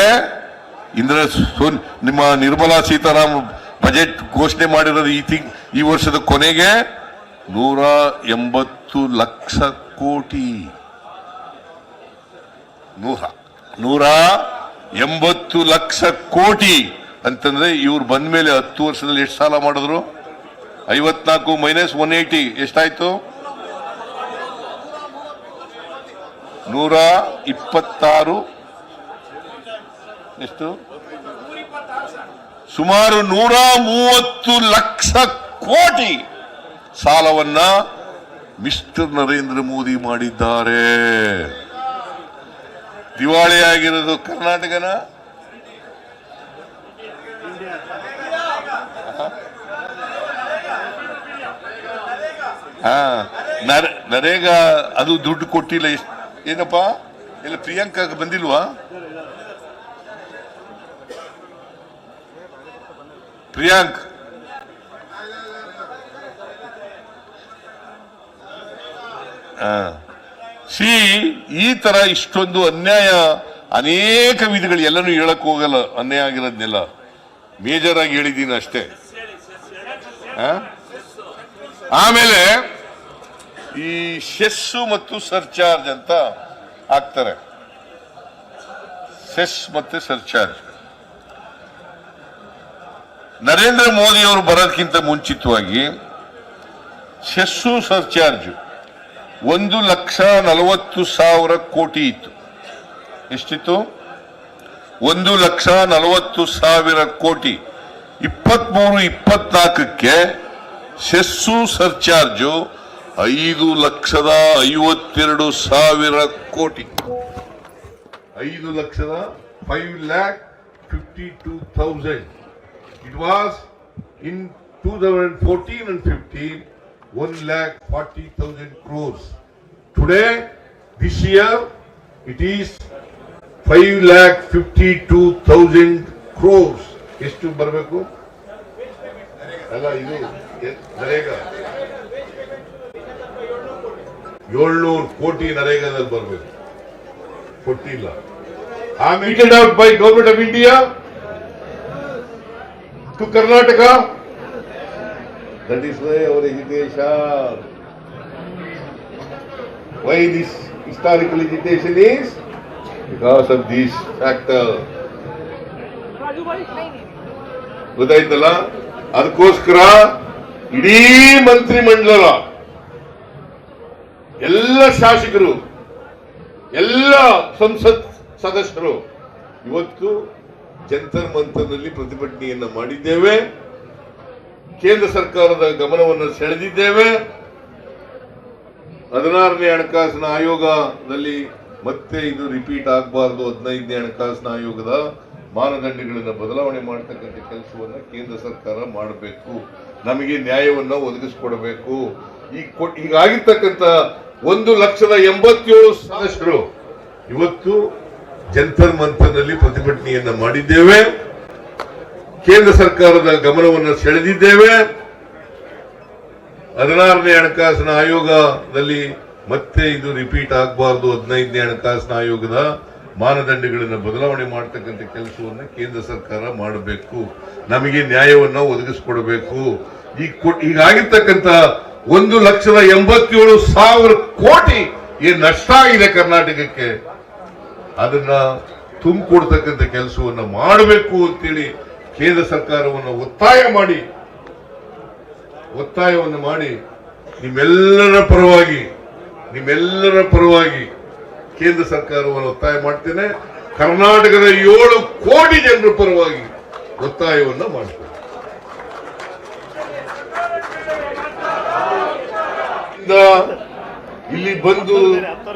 ನಿಮ್ಮ ನಿರ್ಮಲಾ ಸೀತಾರಾಮನ್ ಬಜೆಟ್ ಘೋಷಣೆ ಮಾಡಿರೋದು ಈ ವರ್ಷದ ಕೊನೆಗೆ 180 ಲಕ್ಷ ಕೋಟಿ. 180 ಲಕ್ಷ ಕೋಟಿ ಅಂತಂದ್ರೆ ಇವ್ರು ಬಂದ ಮೇಲೆ 10 ವರ್ಷದಲ್ಲಿ ಎಷ್ಟು ಸಾಲ ಮಾಡಿದ್ರು? 54 ಮೈನಸ್ 180 ಎಷ್ಟಾಯ್ತು? 126. ಎಷ್ಟು? ಸುಮಾರು 130 ಲಕ್ಷ ಕೋಟಿ ಸಾಲವನ್ನ ಮಿಸ್ಟರ್ ನರೇಂದ್ರ ಮೋದಿ ಮಾಡಿದ್ದಾರೆ. ದಿವಾಳಿಯಾಗಿರೋದು ಕರ್ನಾಟಕನ? ನರೇಗಾ ಅದು ದುಡ್ಡು ಕೊಟ್ಟಿಲ್ಲ. ಏನಪ್ಪಾ, ಇಲ್ಲ ಪ್ರಿಯಾಂಕಾ ಬಂದಿಲ್ವಾ? ಪ್ರಿಯಾಂಕ್ ಈ ತರ ಇಷ್ಟೊಂದು ಅನ್ಯಾಯ, ಅನೇಕ ವಿಧಗಳು, ಎಲ್ಲನೂ ಹೇಳಕ್ ಹೋಗಲ್ಲ. ಅನ್ಯಾಯ ಆಗಿರೋದ್ನೆಲ್ಲ ಮೇಜರ್ ಆಗಿ ಹೇಳಿದ್ದೀನಿ ಅಷ್ಟೇ. ಆಮೇಲೆ ಈ ಸೆಸ್ಸು ಮತ್ತು ಸರ್ಚಾರ್ಜ್ ಅಂತ ಹಾಕ್ತಾರೆ. ಸೆಸ್ ಮತ್ತೆ ಸರ್ಚಾರ್ಜ್ ನರೇಂದ್ರ ಮೋದಿ ಅವರು ಬರೋದಕ್ಕಿಂತ ಮುಂಚಿತವಾಗಿ ಸೆಸ್ಸು ಸರ್ಚಾರ್ಜ್ 1,40,000 ಕೋಟಿ ಇತ್ತು. ಎಷ್ಟಿತ್ತು? 1,40,000 ಕೋಟಿ. 23-24ಕ್ಕೆ ಸೆಸ್ಸು ಸರ್ಚಾರ್ಜು 5,52,000 ಕೋಟಿ. 5,52,000. It was in 2014 and 15, 1,40,000 crores. Today, this year, it is 5,52,000 crores. ಎಷ್ಟು ಬರಬೇಕು? ಅಲ್ಲ, ಇದು ನರೇಗಾ 700 ಕೋಟಿ ನರೇಗಾದಲ್ಲಿ ಬರಬೇಕು, ಕೊಟ್ಟಿಲ್ಲ. Meted out by Government of India to Karnataka. That is why our agitation. Why this historical agitation is? Because of this factor. ಗೊತ್ತಾಯ್ತಲ್ಲ? ಅದಕ್ಕೋಸ್ಕರ ಇಡೀ ಮಂತ್ರಿಮಂಡಲ, ಎಲ್ಲ ಶಾಸಕರು, ಎಲ್ಲ ಸಂಸತ್ ಸದಸ್ಯರು ಇವತ್ತು ಜಂತರ್ ಮಂತರ್ನಲ್ಲಿ ಪ್ರತಿಭಟನೆಯನ್ನ ಮಾಡಿದ್ದೇವೆ. ಕೇಂದ್ರ ಸರ್ಕಾರದ ಗಮನವನ್ನು ಸೆಳೆದಿದ್ದೇವೆ. 16ನೇ ಹಣಕಾಸಿನ ಆಯೋಗದಲ್ಲಿ ಮತ್ತೆ ಇದು ರಿಪೀಟ್ ಆಗಬಾರದು. 15ನೇ ಹಣಕಾಸಿನ ಆಯೋಗದ ಮಾನದಂಡಗಳನ್ನು ಬದಲಾವಣೆ ಮಾಡತಕ್ಕಂಥ ಕೆಲಸವನ್ನ ಕೇಂದ್ರ ಸರ್ಕಾರ ಮಾಡಬೇಕು. ನಮಗೆ ನ್ಯಾಯವನ್ನ ಒದಗಿಸಿಕೊಡಬೇಕು. ಈಗಾಗಿರ್ತಕ್ಕಂಥ 1,87,000 ಸದಸ್ಯರು ಇವತ್ತು ಜಂತರ್ ಮಂತರ್ನಲ್ಲಿ ಪ್ರತಿಭಟನೆಯನ್ನ ಮಾಡಿದ್ದೇವೆ. ಕೇಂದ್ರ ಸರ್ಕಾರದ ಗಮನವನ್ನು ಸೆಳೆದಿದ್ದೇವೆ. 16ನೇ ಹಣಕಾಸಿನ ಆಯೋಗದಲ್ಲಿ ಮತ್ತೆ ಇದು ರಿಪೀಟ್ ಆಗಬಾರದು. 15ನೇ ಹಣಕಾಸಿನ ಆಯೋಗದ ಮಾನದಂಡಗಳನ್ನು ಬದಲಾವಣೆ ಮಾಡತಕ್ಕಂಥ ಕೆಲಸವನ್ನು ಕೇಂದ್ರ ಸರ್ಕಾರ ಮಾಡಬೇಕು. ನಮಗೆ ನ್ಯಾಯವನ್ನ ಒದಗಿಸಿಕೊಡಬೇಕು. ಈಗಾಗಿರ್ತಕ್ಕಂಥ 1,87,000 ಕೋಟಿ ಏನ್ ನಷ್ಟ ಆಗಿದೆ ಕರ್ನಾಟಕಕ್ಕೆ, ಅದನ್ನ ತುಂಬಿಕೊಡ್ತಕ್ಕಂಥ ಕೆಲಸವನ್ನು ಮಾಡಬೇಕು ಅಂತೇಳಿ ಕೇಂದ್ರ ಸರ್ಕಾರವನ್ನು ಒತ್ತಾಯವನ್ನು ಮಾಡಿ ನಿಮ್ಮೆಲ್ಲರ ಪರವಾಗಿ ಕೇಂದ್ರ ಸರ್ಕಾರವನ್ನು ಒತ್ತಾಯ ಮಾಡ್ತೇನೆ. ಕರ್ನಾಟಕದ 7 ಕೋಟಿ ಜನರ ಪರವಾಗಿ ಒತ್ತಾಯವನ್ನು ಮಾಡ್ತೇನೆ. ಇಲ್ಲಿ ಬಂದು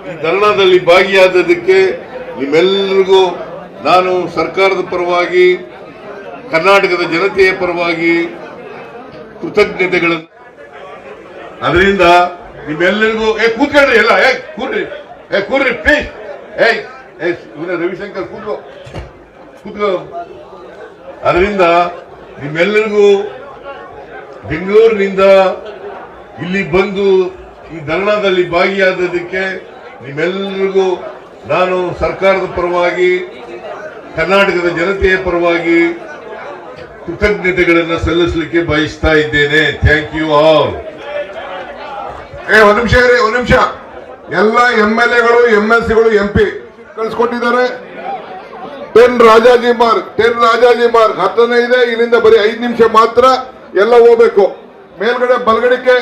ಈ ಧರಣಾದಲ್ಲಿ ಭಾಗಿಯಾದದಕ್ಕೆ ನಿಮ್ಮೆಲ್ಲರಿಗೂ ನಾನು ಸರ್ಕಾರದ ಪರವಾಗಿ, ಕರ್ನಾಟಕದ ಜನತೆಯ ಪರವಾಗಿ ಕೃತಜ್ಞತೆಗಳನ್ನು. ಅದರಿಂದ ನಿಮ್ಮೆಲ್ಲರಿಗೂ ಕೂತ್ಕೊಳ್ರಿ, ಎಲ್ಲ ಕೂರ್ರಿ ಪ್ಲೀಸ್. ರವಿಶಂಕರ್ ಕೂತ್ಕೋ. ಅದರಿಂದ ನಿಮ್ಮೆಲ್ಲರಿಗೂ ಬೆಂಗಳೂರಿನಿಂದ ಇಲ್ಲಿ ಬಂದು ಈ ಧರಣಾದಲ್ಲಿ ಭಾಗಿಯಾದದಕ್ಕೆ ನಿಮ್ಮೆಲ್ಲರಿಗೂ ನಾನು ಸರ್ಕಾರದ ಪರವಾಗಿ, ಕರ್ನಾಟಕದ ಜನತೆಯ ಪರವಾಗಿ ಕೃತಜ್ಞತೆಗಳನ್ನು ಸಲ್ಲಿಸಲಿಕ್ಕೆ ಬಯಸ್ತಾ ಇದ್ದೇನೆ. Thank you all. ಒಂದ್ ನಿಮಿಷ. ಎಲ್ಲ MLAಗಳು, MLCಗಳು, MP ಕಳಿಸ್ಕೊಟ್ಟಿದ್ದಾರೆ. 10 ರಾಜಾಜಿ ಮಾರ್ಗ್ 10 ಇದೆ. ಇಲ್ಲಿಂದ ಬರೀ 5 ನಿಮಿಷ ಮಾತ್ರ ಎಲ್ಲ ಹೋಗ್ಬೇಕು. ಮೇಲ್ಗಡೆ ಬಲಗಡೆಗೆ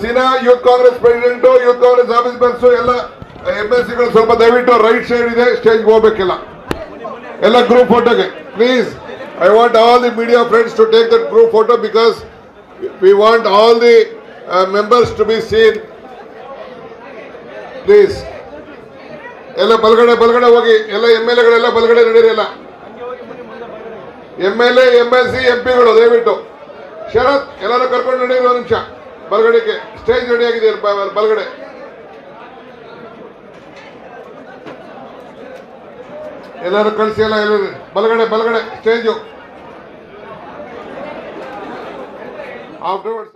ಸಿನಾ youth Congress president, youth Congress office ಬರ್ಸು, ಎಲ್ಲ MLCಗಳು ಸ್ವಲ್ಪ ದಯವಿಟ್ಟು ರೈಟ್ ಸೈಡ್ ಇದೆ, ಸ್ಟೇಜ್ ಹೋಗ್ಬೇಕಿಲ್ಲ. ಎಲ್ಲ ಗ್ರೂಪ್ ಫೋಟೋಗೆ please. I want all the media friends to take that group photo because we want all the members to be seen. Please. ಎಲ್ಲ ಬಲಗಡೆ ಹೋಗಿ. ಎಲ್ಲ MLAಗಳೆಲ್ಲ ಬಲಗಡೆ ನಡೀರಿ. ಎಲ್ಲ MLA, MLC, MPಗಳು ದಯವಿಟ್ಟು ಶರತ್ ಎಲ್ಲರೂ ಕರ್ಕೊಂಡು ನಡೀರಿ. 1 ನಿಮಿಷ ಬಲಗಡೆಗೆ ಸ್ಟೇಜ್ ರೆಡಿ ಆಗಿದೆ. ಬಲಗಡೆ ಎಲ್ಲರೂ ಕಳಿಸಿ. ಎಲ್ಲ ಬಲಗಡೆ ಸ್ಟೇಜು. ಆಫ್ಟರ್ವರ್ಡ್ಸ್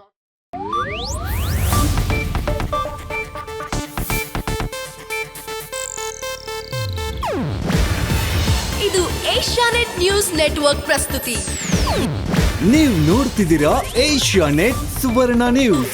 ಇದು ಏಷ್ಯಾನೆಟ್ ನ್ಯೂಸ್ ನೆಟ್ವರ್ಕ್ ಪ್ರಸ್ತುತಿ. ನೀವು ನೋಡ್ತಿದ್ದೀರಾ ಏಷ್ಯಾ ನೆಟ್ ಸುವರ್ಣ ನ್ಯೂಸ್.